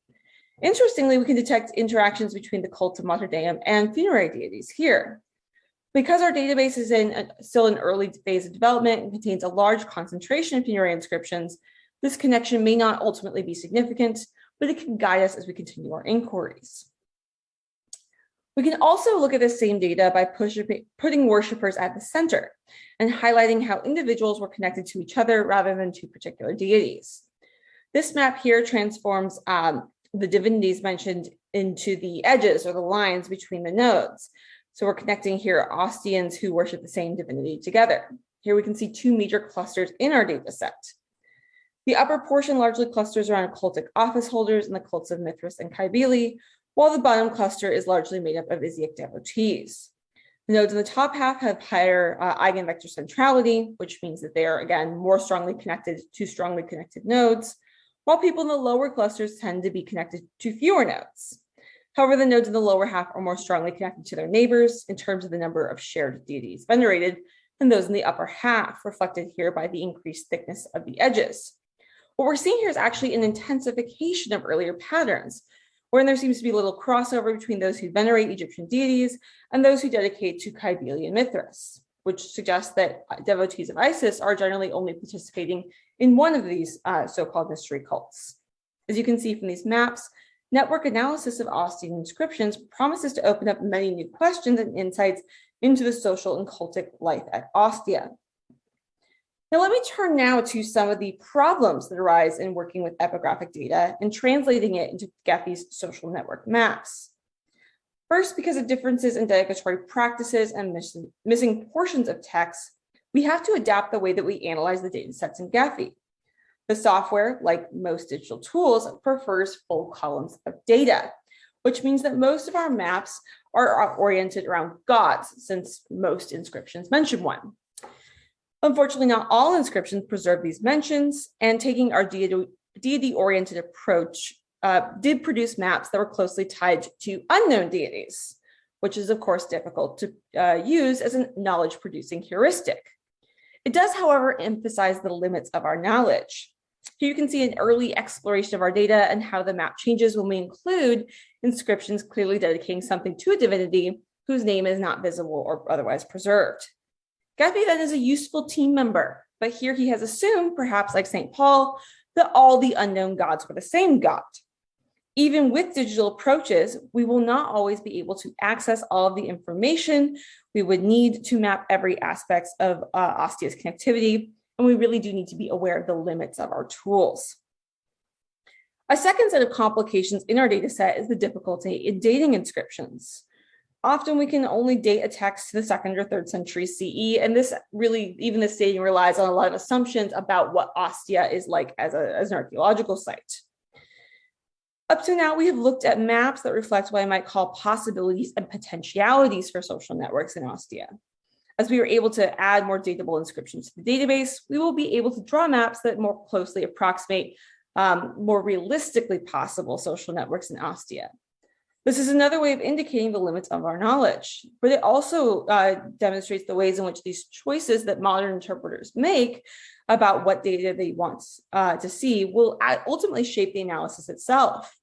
Interestingly, we can detect interactions between the cult of Mater Deum and funerary deities here. Because our database is still in early phase of development and contains a large concentration of funerary inscriptions, this connection may not ultimately be significant, but it can guide us as we continue our inquiries. We can also look at the same data by putting worshipers at the center and highlighting how individuals were connected to each other rather than to particular deities. This map here transforms the divinities mentioned into the edges or the lines between the nodes. So we're connecting here Ostians who worship the same divinity together. Here we can see two major clusters in our data set. The upper portion largely clusters around occultic office holders and the cults of Mithras and Cybele, while the bottom cluster is largely made up of Isiac devotees. The nodes in the top half have higher eigenvector centrality, which means that they are, again, more strongly connected to strongly connected nodes, while people in the lower clusters tend to be connected to fewer nodes. However, the nodes in the lower half are more strongly connected to their neighbors in terms of the number of shared deities venerated than those in the upper half, reflected here by the increased thickness of the edges. What we're seeing here is actually an intensification of earlier patterns, wherein there seems to be a little crossover between those who venerate Egyptian deities and those who dedicate to Cybele and Mithras, which suggests that devotees of Isis are generally only participating in one of these so-called mystery cults. As you can see from these maps, network analysis of Ostian inscriptions promises to open up many new questions and insights into the social and cultic life at Ostia. Now, let me turn now to some of the problems that arise in working with epigraphic data and translating it into Geffy's social network maps. First, because of differences in dedicatory practices and missing portions of text, we have to adapt the way that we analyze the data sets in Geffy. The software, like most digital tools, prefers full columns of data, which means that most of our maps are oriented around gods, since most inscriptions mention one. Unfortunately, not all inscriptions preserve these mentions, and taking our deity-oriented approach did produce maps that were closely tied to unknown deities, which is, of course, difficult to use as a knowledge-producing heuristic. It does, however, emphasize the limits of our knowledge. Here you can see an early exploration of our data and how the map changes when we include inscriptions clearly dedicating something to a divinity whose name is not visible or otherwise preserved. Geffy then is a useful team member, but here he has assumed, perhaps like St. Paul, that all the unknown gods were the same god. Even with digital approaches, we will not always be able to access all of the information we would need to map every aspect of Ostia's connectivity, and we really do need to be aware of the limits of our tools. A second set of complications in our data set is the difficulty in dating inscriptions. Often we can only date a text to the 2nd or 3rd century CE, and this dating relies on a lot of assumptions about what Ostia is like as an archaeological site. Up to now, we have looked at maps that reflect what I might call possibilities and potentialities for social networks in Ostia. As we are able to add more datable inscriptions to the database, we will be able to draw maps that more closely approximate more realistically possible social networks in Ostia. This is another way of indicating the limits of our knowledge, but it also demonstrates the ways in which these choices that modern interpreters make about what data they want to see will ultimately shape the analysis itself.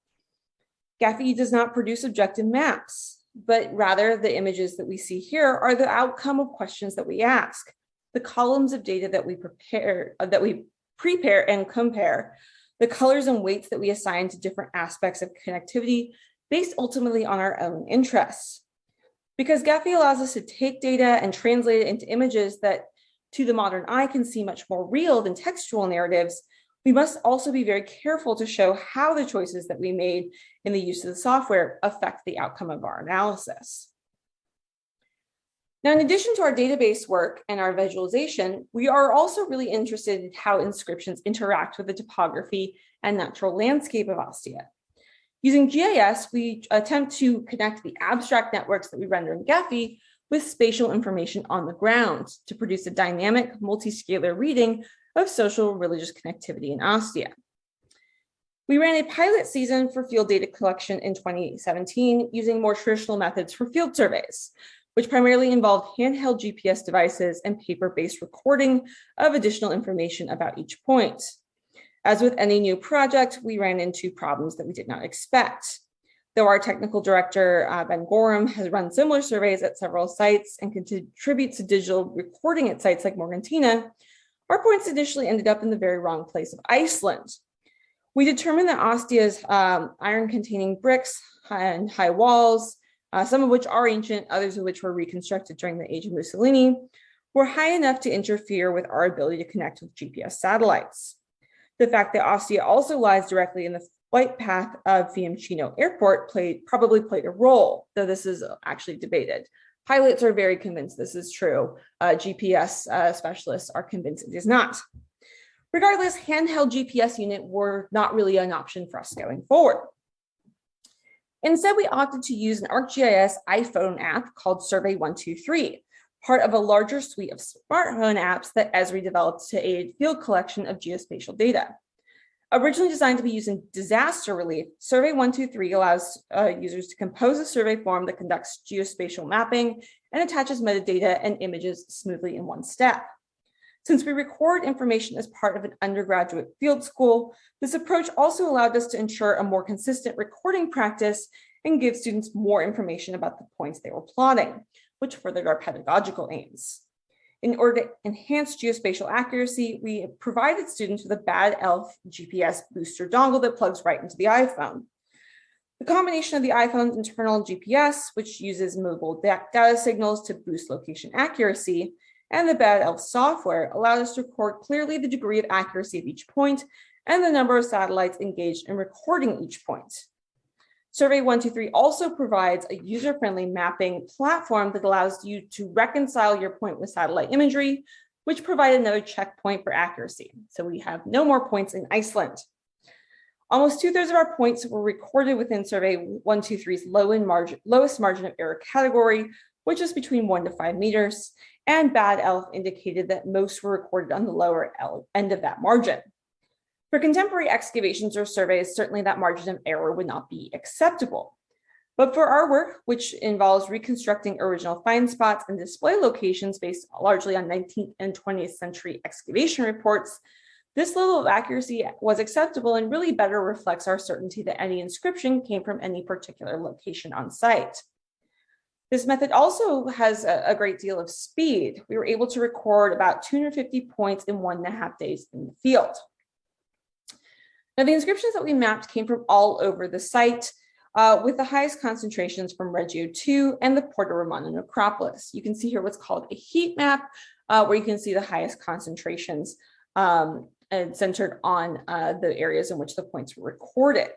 Geffy does not produce objective maps, but rather the images that we see here are the outcome of questions that we ask. The columns of data that we prepare and compare, the colors and weights that we assign to different aspects of connectivity based ultimately on our own interests. Because Geffy allows us to take data and translate it into images that to the modern eye can seem much more real than textual narratives, we must also be very careful to show how the choices that we made in the use of the software affect the outcome of our analysis. Now, in addition to our database work and our visualization, we are also really interested in how inscriptions interact with the topography and natural landscape of Ostia. Using GIS, we attempt to connect the abstract networks that we render in Geffy with spatial information on the ground to produce a dynamic multi-scalar reading of social and religious connectivity in Ostia. We ran a pilot season for field data collection in 2017 using more traditional methods for field surveys, which primarily involved handheld GPS devices and paper-based recording of additional information about each point. As with any new project, we ran into problems that we did not expect. Though our technical director, Ben Gorham, has run similar surveys at several sites and contributes to digital recording at sites like Morgantina, our points initially ended up in the very wrong place of Iceland. We determined that Ostia's iron-containing bricks and high walls, some of which are ancient, others of which were reconstructed during the age of Mussolini, were high enough to interfere with our ability to connect with GPS satellites. The fact that Ostia also lies directly in the flight path of Fiumcino Airport probably played a role, though this is actually debated. Pilots are very convinced this is true. GPS specialists are convinced it is not. Regardless, handheld GPS units were not really an option for us going forward. Instead, we opted to use an ArcGIS iPhone app called Survey 123, part of a larger suite of smartphone apps that Esri developed to aid field collection of geospatial data. Originally designed to be used in disaster relief, Survey 123 allows users to compose a survey form that conducts geospatial mapping and attaches metadata and images smoothly in one step. Since we record information as part of an undergraduate field school, this approach also allowed us to ensure a more consistent recording practice and give students more information about the points they were plotting, which furthered our pedagogical aims. In order to enhance geospatial accuracy, we provided students with a Bad Elf GPS booster dongle that plugs right into the iPhone. The combination of the iPhone's internal GPS, which uses mobile data signals to boost location accuracy, and the Bad Elf software allowed us to record clearly the degree of accuracy of each point and the number of satellites engaged in recording each point. Survey 123 also provides a user-friendly mapping platform that allows you to reconcile your point with satellite imagery, which provided another checkpoint for accuracy. So we have no more points in Iceland. Almost 2/3 of our points were recorded within Survey 123's lowest margin of error category, which is between 1 to 5 meters, and Bad Elf indicated that most were recorded on the lower end of that margin. For contemporary excavations or surveys, certainly that margin of error would not be acceptable. But for our work, which involves reconstructing original find spots and display locations based largely on 19th and 20th century excavation reports, this level of accuracy was acceptable and really better reflects our certainty that any inscription came from any particular location on site. This method also has a great deal of speed. We were able to record about 250 points in 1.5 days in the field. Now, the inscriptions that we mapped came from all over the site, with the highest concentrations from Reggio II and the Porta Romana necropolis. You can see here what's called a heat map, where you can see the highest concentrations and centered on the areas in which the points were recorded.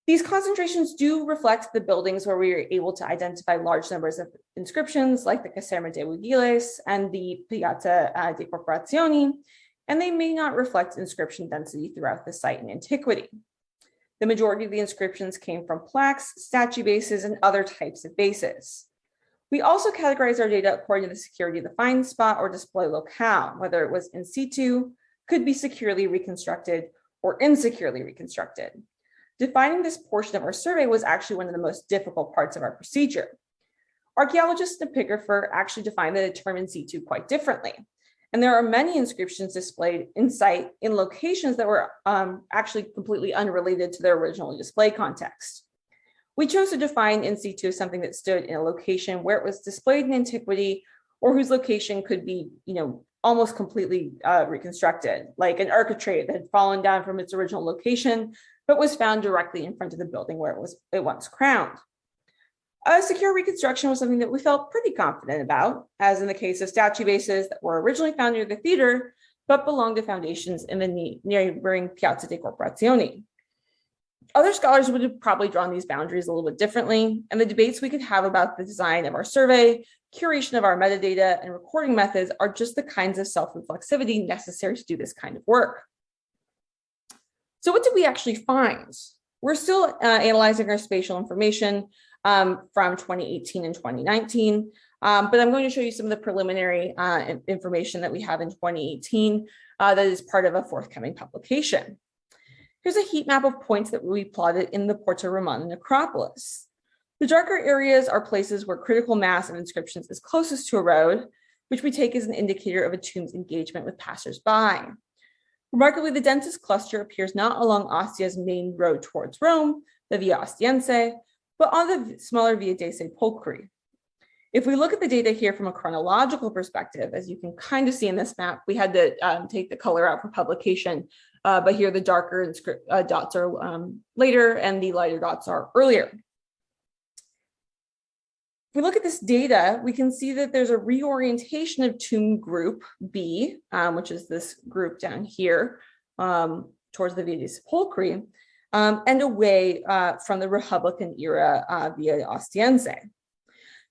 These concentrations do reflect the buildings where we were able to identify large numbers of inscriptions, like the Caserma de Vigiles and the Piazza dei Corporazioni, and they may not reflect inscription density throughout the site in antiquity. The majority of the inscriptions came from plaques, statue bases, and other types of bases. We also categorized our data according to the security of the find spot or display locale, whether it was in situ, could be securely reconstructed, or insecurely reconstructed. Defining this portion of our survey was actually one of the most difficult parts of our procedure. Archaeologists and epigrapher actually define the term in situ quite differently. And there are many inscriptions displayed in site in locations that were actually completely unrelated to their original display context. We chose to define in situ as something that stood in a location where it was displayed in antiquity or whose location could be, almost completely reconstructed, like an architrave that had fallen down from its original location, but was found directly in front of the building where it once crowned. A secure reconstruction was something that we felt pretty confident about, as in the case of statue bases that were originally found near the theater, but belonged to foundations in the neighboring Piazza dei Corporazioni. Other scholars would have probably drawn these boundaries a little bit differently, and the debates we could have about the design of our survey, curation of our metadata, and recording methods are just the kinds of self-reflexivity necessary to do this kind of work. So what did we actually find? We're still analyzing our spatial information from 2018 and 2019. But I'm going to show you some of the preliminary information that we have in 2018 that is part of a forthcoming publication. Here's a heat map of points that we plotted in the Porta Romana necropolis. The darker areas are places where critical mass of inscriptions is closest to a road, which we take as an indicator of a tomb's engagement with passers-by. Remarkably, the densest cluster appears not along Ostia's main road towards Rome, the Via Ostiense, but on the smaller Via dei Sepolcri. If we look at the data here from a chronological perspective, as you can kind of see in this map, we had to take the color out for publication, but here the darker dots are later and the lighter dots are earlier. If we look at this data, we can see that there's a reorientation of tomb group B, which is this group down here towards the Via dei Sepolcri, and away from the Republican era Via Ostiense.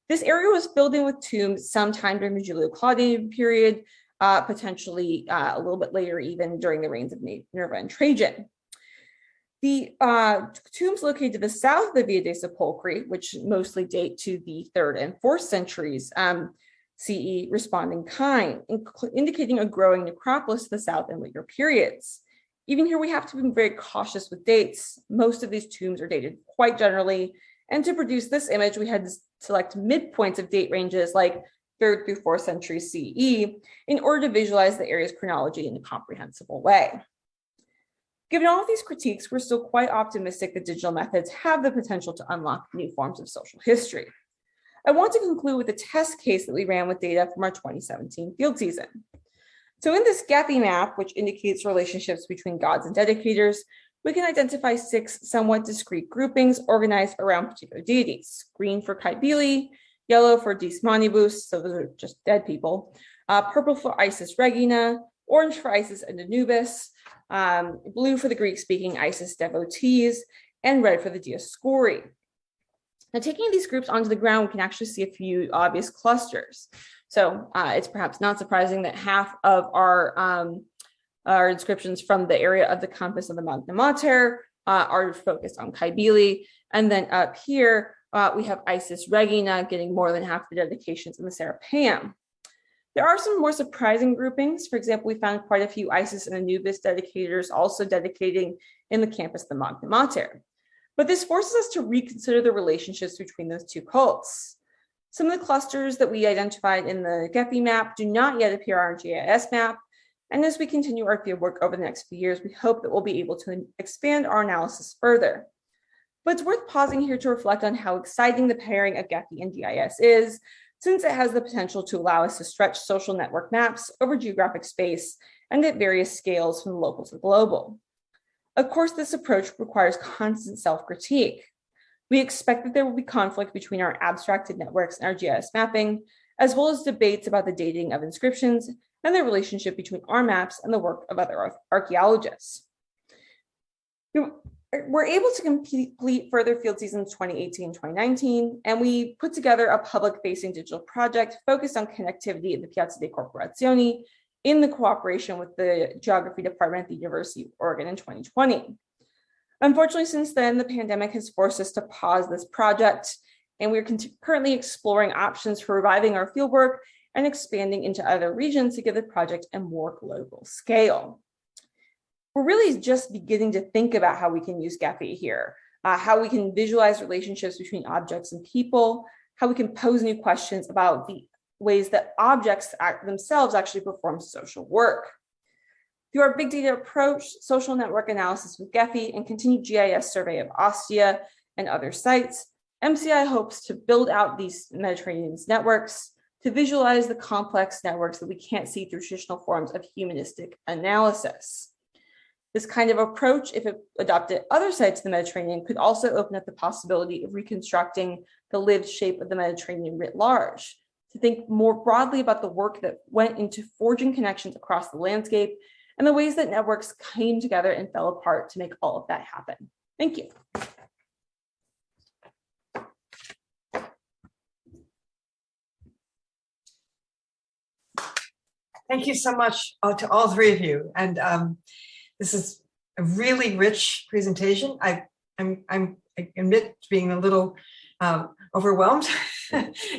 This area was filled in with tombs sometime during the Julio-Claudian period, potentially a little bit later, even during the reigns of Nerva and Trajan. The tombs located to the south of the Via dei Sepolcri, which mostly date to the 3rd and 4th centuries CE, respond in kind, indicating a growing necropolis to the south in later periods. Even here, we have to be very cautious with dates. Most of these tombs are dated quite generally, and to produce this image, we had to select midpoints of date ranges like 3rd through 4th century CE in order to visualize the area's chronology in a comprehensible way. Given all of these critiques, we're still quite optimistic that digital methods have the potential to unlock new forms of social history. I want to conclude with a test case that we ran with data from our 2017 field season. So in this Gethy map, which indicates relationships between gods and dedicators, we can identify 6 somewhat discrete groupings organized around particular deities: green for Cybele, yellow for Dis Manibus, so those are just dead people, purple for Isis Regina, orange for Isis and Anubis, blue for the Greek-speaking Isis devotees, and red for the Dioscuri. Now, taking these groups onto the ground, we can actually see a few obvious clusters. So it's perhaps not surprising that half of our inscriptions from the area of the Campus of the Magna Mater are focused on Cybele. And then up here, we have Isis Regina getting more than half the dedications in the Serapeum. There are some more surprising groupings. For example, we found quite a few Isis and Anubis dedicators also dedicating in the Campus of the Magna Mater. But this forces us to reconsider the relationships between those two cults. Some of the clusters that we identified in the Gethy map do not yet appear on our GIS map. And as we continue our fieldwork over the next few years, we hope that we'll be able to expand our analysis further. But it's worth pausing here to reflect on how exciting the pairing of Gethy and GIS is, since it has the potential to allow us to stretch social network maps over geographic space and at various scales from the local to the global. Of course, this approach requires constant self-critique. We expect that there will be conflict between our abstracted networks and our GIS mapping, as well as debates about the dating of inscriptions and the relationship between our maps and the work of other archaeologists. We're able to complete further field seasons 2018 and 2019, and we put together a public-facing digital project focused on connectivity in the Piazza dei Corporazioni in the cooperation with the Geography Department at the University of Oregon in 2020. Unfortunately, since then, the pandemic has forced us to pause this project, and we're currently exploring options for reviving our fieldwork and expanding into other regions to give the project a more global scale. We're really just beginning to think about how we can use Gethy here, how we can visualize relationships between objects and people, how we can pose new questions about the ways that objects themselves actually perform social work. Through our big data approach, social network analysis with Gethy, and continued GIS survey of Ostia and other sites, MCI hopes to build out these Mediterranean networks to visualize the complex networks that we can't see through traditional forms of humanistic analysis. This kind of approach, if it adopted at other sites of the Mediterranean, could also open up the possibility of reconstructing the lived shape of the Mediterranean writ large, to think more broadly about the work that went into forging connections across the landscape and the ways that networks came together and fell apart to make all of that happen. Thank you. Thank you so much to all three of you. And this is a really rich presentation. I admit to being a little overwhelmed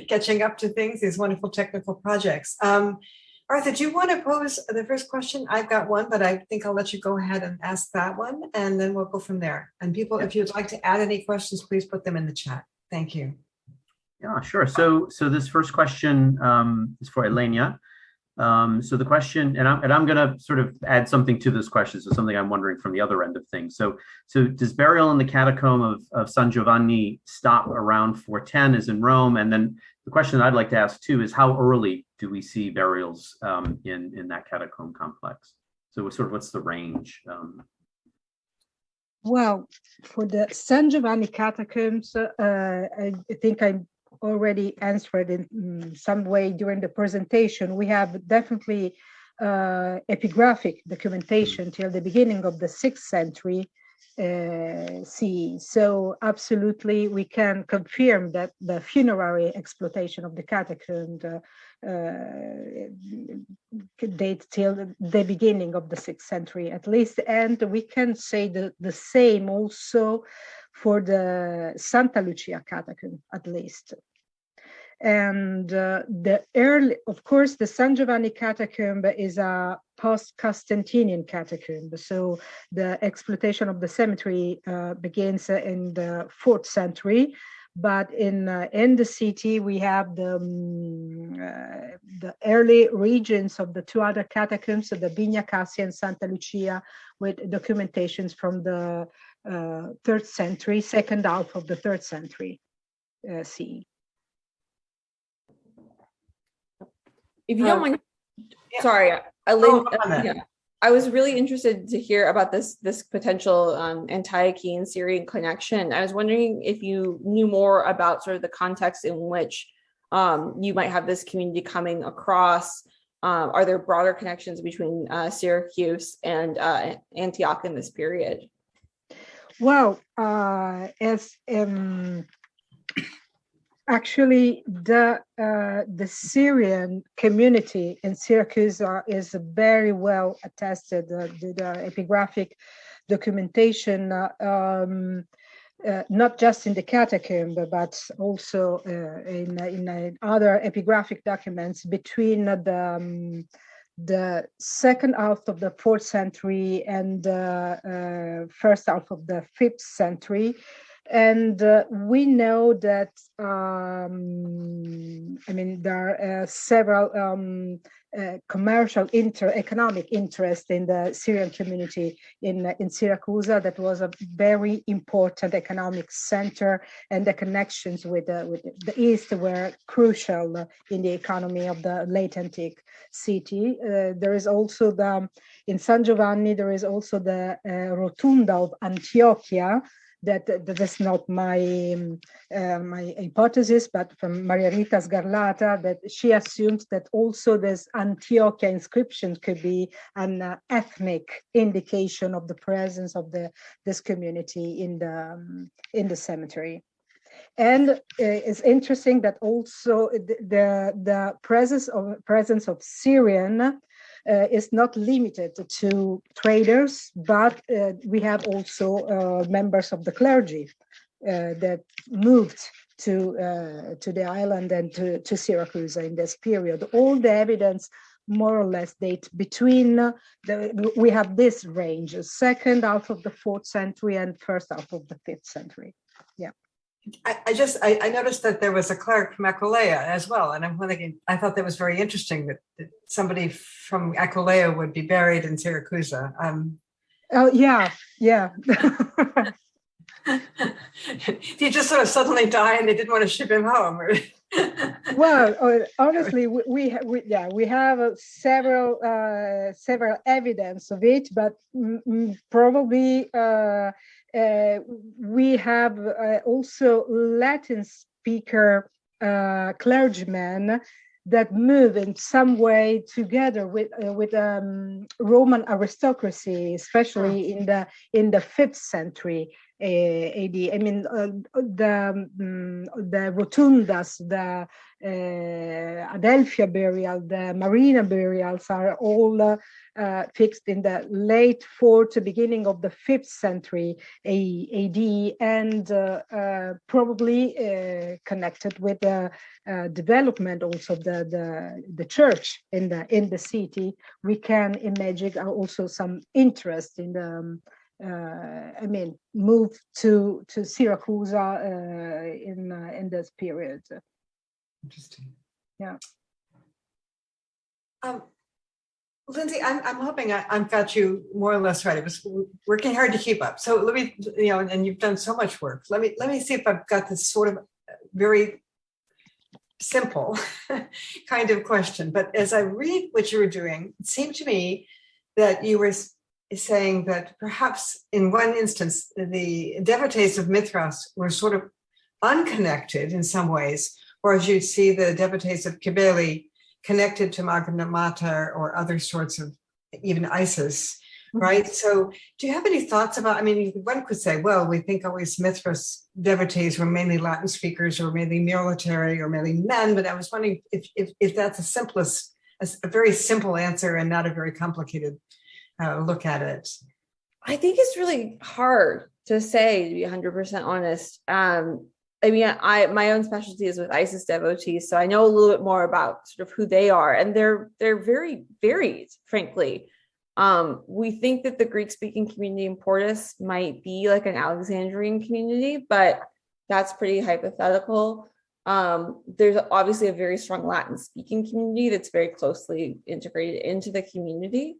catching up to things, these wonderful technical projects. Arthur, do you want to pose the first question? I've got one, but I think I'll let you go ahead and ask that one, and then we'll go from there. And people, if you'd like to add any questions, please put them in the chat. Thank you. Yeah, sure. So this first question is for Ilenia. So the question, and I'm going to sort of add something to this question, so something I'm wondering from the other end of things. So does burial in the catacomb of San Giovanni stop around 410 as in Rome? And then the question I'd like to ask too is how early do we see burials in that catacomb complex? So sort of what's the range? Well, for the San Giovanni catacombs, I think I already answered in some way during the presentation. We have definitely epigraphic documentation till the beginning of the 6th century CE. So absolutely we can confirm that the funerary exploitation of the catacomb dates till the beginning of the 6th century at least. And we can say the same also for the Santa Lucia catacomb at least. And the early, of course, the San Giovanni catacomb is a post-Constantinian catacomb. So the exploitation of the cemetery begins in the 4th century. But in the city, we have the early regions of the 2 other catacombs, so the Vigna Cassia and Santa Lucia, with documentations from the 3rd century, second half of the 3rd century CE. If you don't mind, yeah. sorry, I was really interested to hear about this potential Antiochian Syrian connection. I was wondering if you knew more about sort of the context in which you might have this community coming across. Are there broader connections between Syracuse and Antioch in this period? Well, actually, the Syrian community in Syracuse is very well attested. The epigraphic documentation, not just in the catacomb, but also in other epigraphic documents between the second half of the 4th century and the first half of the 5th century. And we know that, there are several commercial economic interest in the Syrian community in Syracuse. That was a very important economic center, and the connections with the East were crucial in the economy of the late antique city. There is also in San Giovanni, there is also the Rotunda of Antiochia. That is not my hypothesis, but from Maria Rita Sgarlata, that she assumes that also this Antiochia inscription could be an ethnic indication of the presence of this community in the cemetery. And it's interesting that also the presence of Syrian is not limited to traders, but we have also members of the clergy that moved to the island and to Syracuse in this period. All the evidence more or less date between we have this range, second half of the 4th century and first half of the 5th century. Yeah. I noticed that there was a cleric from Aquileia as well, and I'm thinking, I thought that was very interesting that somebody from Aquileia would be buried in Syracuse. Oh yeah. He just sort of suddenly died, and they didn't want to ship him home. Well, honestly, we have several evidence of it, but probably. We have also Latin speaker clergymen that move in some way together with Roman aristocracy, especially in the 5th century AD. I mean, the Rotundas, the Adelphia burial, the Marina burials are all fixed in the late 4th to beginning of the 5th century AD, and probably connected with the development also of the church in the city. We can imagine also some interest in the move to Syracuse in this period. Interesting. Yeah. Lindsey, I'm hoping I've got you more or less right. I was working hard to keep up. So let me, and you've done so much work. Let me see if I've got this sort of very simple kind of question. But as I read what you were doing, it seemed to me that you were saying that perhaps in one instance, the devotees of Mithras were sort of unconnected in some ways, whereas you'd see the devotees of Cybele connected to Magna Mater or other sorts of, even Isis, right? So do you have any thoughts about, I mean, one could say, well, we think always Mithras devotees were mainly Latin speakers or mainly military or mainly men, but I was wondering if that's a very simple answer and not a very complicated look at it. I think it's really hard to say, to be 100% honest. I mean, my own specialty is with Isis devotees, so I know a little bit more about sort of who they are, and they're very varied, frankly. We think that the Greek-speaking community in Portus might be like an Alexandrian community, but that's pretty hypothetical. There's obviously a very strong Latin-speaking community that's very closely integrated into the community.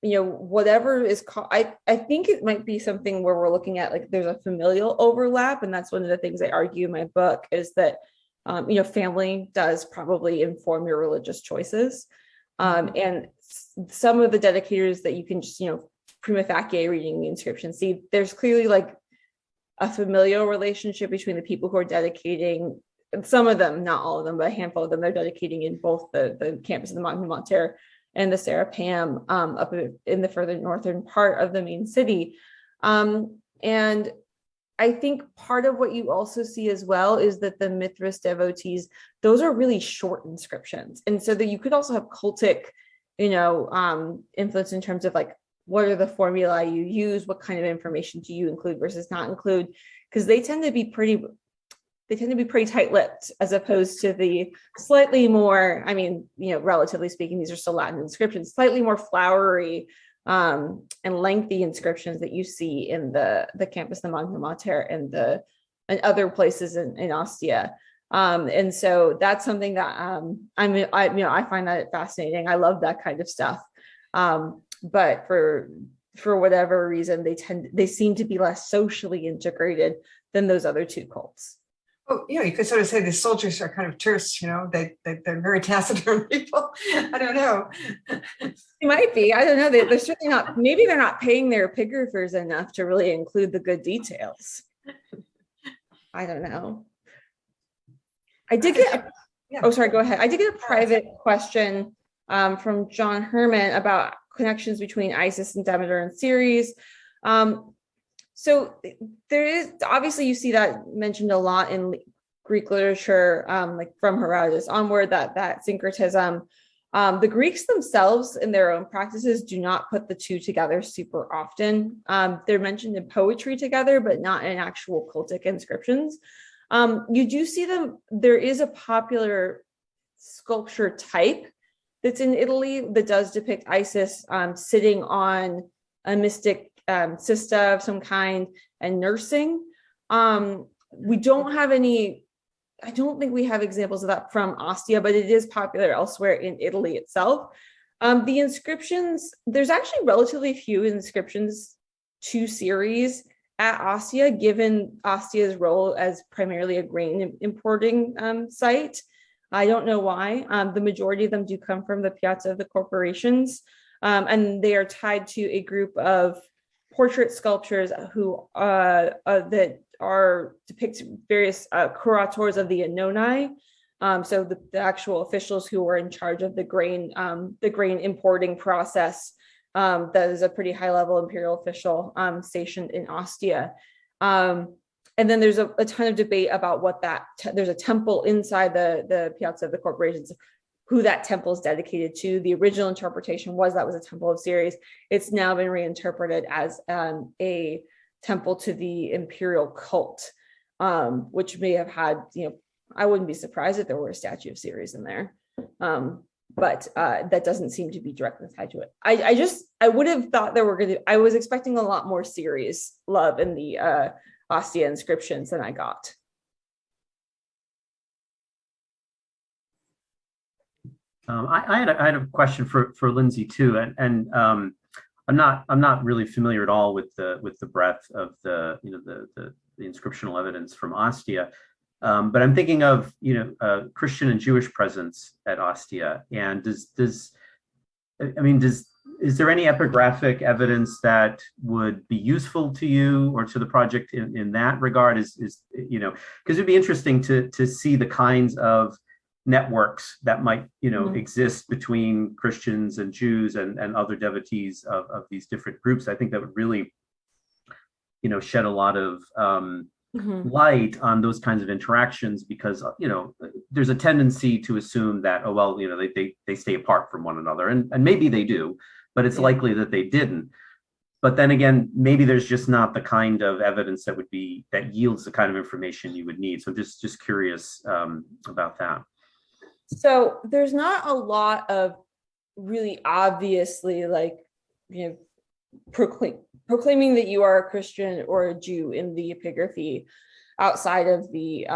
Whatever is called, I think it might be something where we're looking at, like, there's a familial overlap, and that's one of the things I argue in my book, is that family does probably inform your religious choices, and some of the dedicators that you can just prima facie reading the inscription see, there's clearly like a familial relationship between the people who are dedicating. Some of them, not all of them, but a handful of them, they're dedicating in both the campus of the Magna Mater and the Serapeum up in the further northern part of the main city. And I think part of what you also see as well is that the Mithras devotees, those are really short inscriptions. And so that you could also have cultic, influence in terms of like, what are the formulae you use? What kind of information do you include versus not include? Because they tend to be pretty tight-lipped, as opposed to the slightly more, relatively speaking, these are still Latin inscriptions, slightly more flowery and lengthy inscriptions that you see in the campus of the Magna Mater and other places in Ostia. And so that's something that I find that fascinating. I love that kind of stuff. But for whatever reason, they seem to be less socially integrated than those other two cults. Oh, you could sort of say the soldiers are kind of terse, they're very taciturn people. I don't know. It might be. I don't know. They're certainly not, maybe they're not paying their epigraphers enough to really include the good details. I don't know. I did get, sorry, go ahead. I did get a private question from John Herman about connections between Isis and Demeter and Ceres. So there is, obviously you see that mentioned a lot in Greek literature, like from Herodotus onward, that syncretism. The Greeks themselves in their own practices do not put the two together super often. They're mentioned in poetry together, but not in actual cultic inscriptions. You do see them, there is a popular sculpture type that's in Italy that does depict Isis sitting on a mystic cista of some kind and nursing. We don't have any, I don't think we have examples of that from Ostia, but it is popular elsewhere in Italy itself. The inscriptions, there's actually relatively few inscriptions to Ceres at Ostia, given Ostia's role as primarily a grain importing site. I don't know why. The majority of them do come from the piazza of the corporations, and they are tied to a group of portrait sculptures who that are depict various curators of the Annoni, so the actual officials who were in charge of the grain importing process that is a pretty high-level imperial official stationed in Ostia. And then there's a ton of debate about what there's a temple inside the Piazza of the Corporations, who that temple is dedicated to. The original interpretation was that was a temple of Ceres. It's now been reinterpreted as a temple to the imperial cult, which may have had, I wouldn't be surprised if there were a statue of Ceres in there. But that doesn't seem to be directly tied to it. I would have thought I was expecting a lot more Ceres love in the Ostia inscriptions than I got. I had a question for Lindsey too, and I'm not really familiar at all with the breadth of the inscriptional evidence from Ostia, but I'm thinking of Christian and Jewish presence at Ostia, and is there any epigraphic evidence that would be useful to you or to the project in that regard? Because it'd be interesting to see the kinds of networks that might exist between Christians and Jews and other devotees of these different groups. I think that would really shed a lot of light on those kinds of interactions, because there's a tendency to assume that they stay apart from one another, and maybe they do, but it's likely that they didn't. But then again, maybe there's just not the kind of evidence that yields the kind of information you would need. So just curious about that. So there's not a lot of really obviously proclaiming that you are a Christian or a Jew in the epigraphy outside of the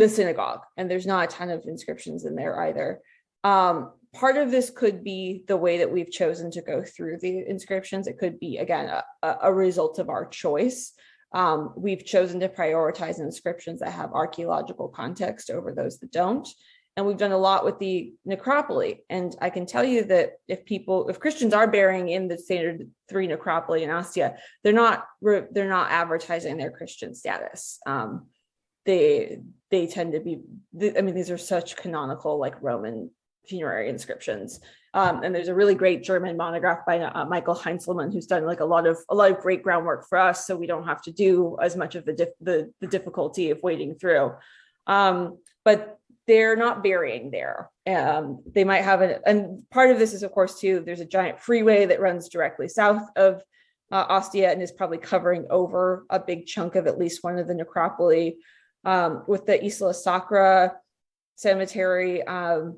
synagogue, and there's not a ton of inscriptions in there either. Part of this could be the way that we've chosen to go through the inscriptions. It could be, again, a result of our choice. We've chosen to prioritize inscriptions that have archaeological context over those that don't. And we've done a lot with the necropoli. And I can tell you that if Christians are burying in the standard 3 necropoli in Ostia, they're not advertising their Christian status. They tend to be, these are such canonical Roman funerary inscriptions. And there's a really great German monograph by Michael Heinzelmann, who's done a lot of great groundwork for us, so we don't have to do as much of the difficulty of wading through. But they're not burying there. They might have and part of this is, of course, too, there's a giant freeway that runs directly south of Ostia and is probably covering over a big chunk of at least one of the necropoli. With the Isla Sacra cemetery, I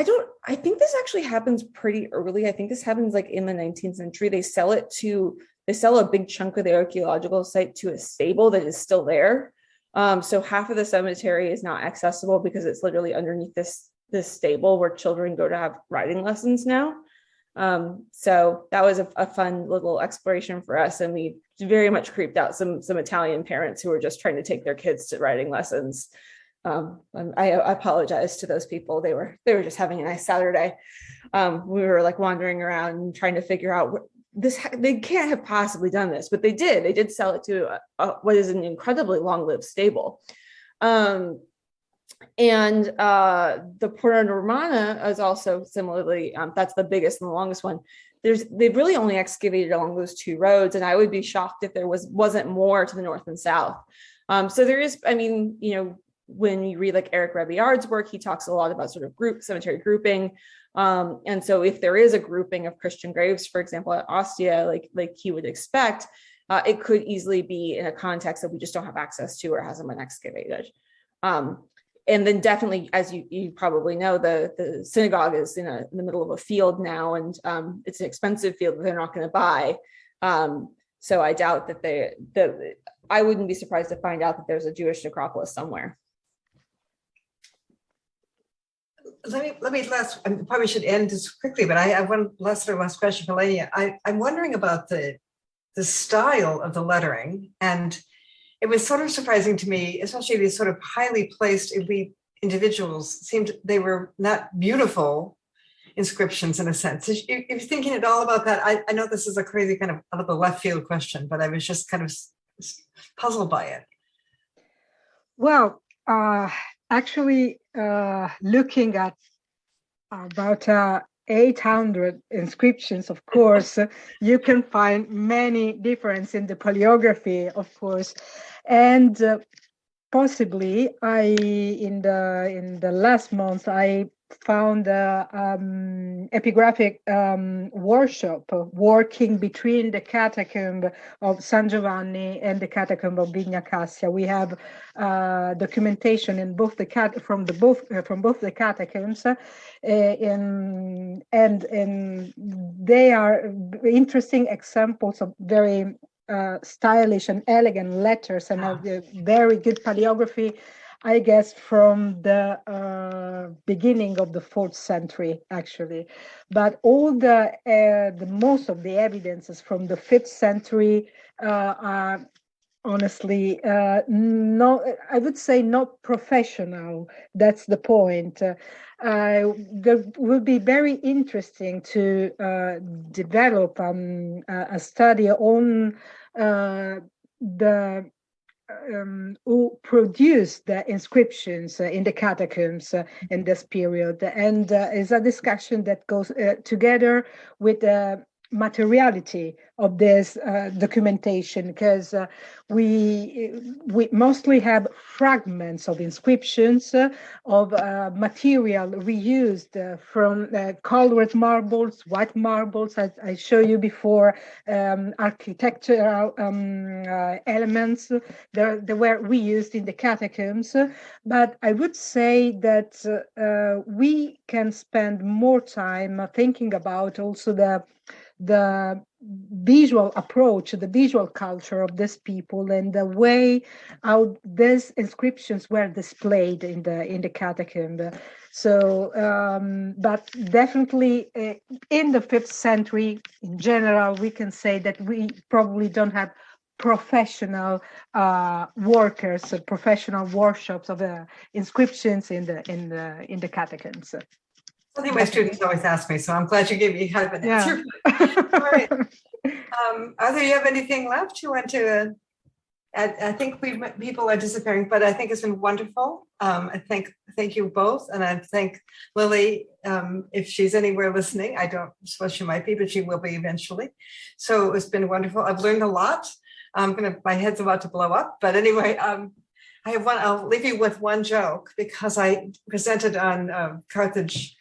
think this actually happens pretty early. I think this happens in the 19th century. They sell a big chunk of the archaeological site to a stable that is still there. So half of the cemetery is not accessible because it's literally underneath this stable where children go to have riding lessons now. So that was a fun little exploration for us, and we very much creeped out some Italian parents who were just trying to take their kids to riding lessons. I apologize to those people. They were just having a nice Saturday. We were wandering around and trying to figure out they can't have possibly done this, but they did sell it to what is an incredibly long-lived stable. And the Porta Normana is also similarly, that's the biggest and the longest one. They've really only excavated along those 2 roads, and I would be shocked if there wasn't more to the north and south. So there is, when you read Eric Rebiard's work, he talks a lot about sort of cemetery grouping. And so if there is a grouping of Christian graves, for example, at Ostia, like he would expect, it could easily be in a context that we just don't have access to or hasn't been excavated. And then definitely, as you probably know, the synagogue is in the middle of a field now, and it's an expensive field that they're not going to buy. So I doubt that I wouldn't be surprised to find out that there's a Jewish necropolis somewhere. Let me I probably should end this quickly, but I have one last question for Ilenia. I'm wondering about the style of the lettering, and it was sort of surprising to me, especially these sort of highly placed elite individuals seemed they were not beautiful inscriptions in a sense. If you're thinking at all about that, I know this is a crazy kind of out of the left field question, but I was just kind of puzzled by it. Well, actually, looking at about 800 inscriptions, of course, you can find many differences in the paleography, of course. And possibly, in the last month, I found epigraphic workshop working between the catacomb of San Giovanni and the catacomb of Vigna Cassia. We have documentation in both from both the catacombs, and they are interesting examples of very stylish and elegant letters and a very good paleography, I guess, from the beginning of the 4th century, actually. But all the most of the evidences from the 5th century are honestly not, I would say, not professional. That's the point. That would be very interesting to develop a study on who produced the inscriptions in the catacombs in this period, and is a discussion that goes together with the materiality of this documentation, because we mostly have fragments of inscriptions of material reused from colored marbles, white marbles, as I showed you before, architectural elements that were reused in the catacombs. But I would say that we can spend more time thinking about also the visual approach, the visual culture of these people, and the way how these inscriptions were displayed in the catacomb. So, but definitely in the 5th century, in general, we can say that we probably don't have professional workers, professional workshops of inscriptions in the catacombs. Something my students always ask me, so I'm glad you gave me kind of an answer. All right. Arthur, you have anything left? You want to? I think people are disappearing, but I think it's been wonderful. I thank you both, and I thank Lily if she's anywhere listening. I don't suppose she might be, but she will be eventually. So it's been wonderful. I've learned a lot. My head's about to blow up, but anyway, I have one. I'll leave you with one joke, because I presented on Carthage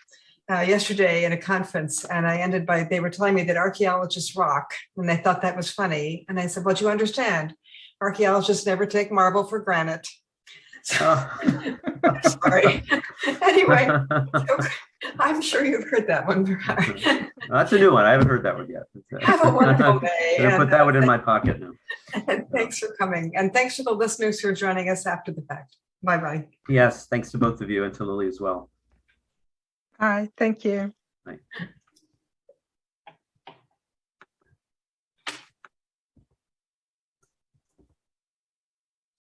yesterday in a conference, and I ended by, they were telling me that archaeologists rock, and they thought that was funny. And I said, well, do you understand? Archaeologists never take marble for granite. So, sorry. Anyway, I'm sure you've heard that one. That's a new one. I haven't heard that one yet. Have a wonderful day. I'm gonna put that one in my pocket now. And thanks for coming. And thanks to the listeners who are joining us after the fact. Bye-bye. Yes, thanks to both of you, and to Lily as well. Hi, thank you. Bye.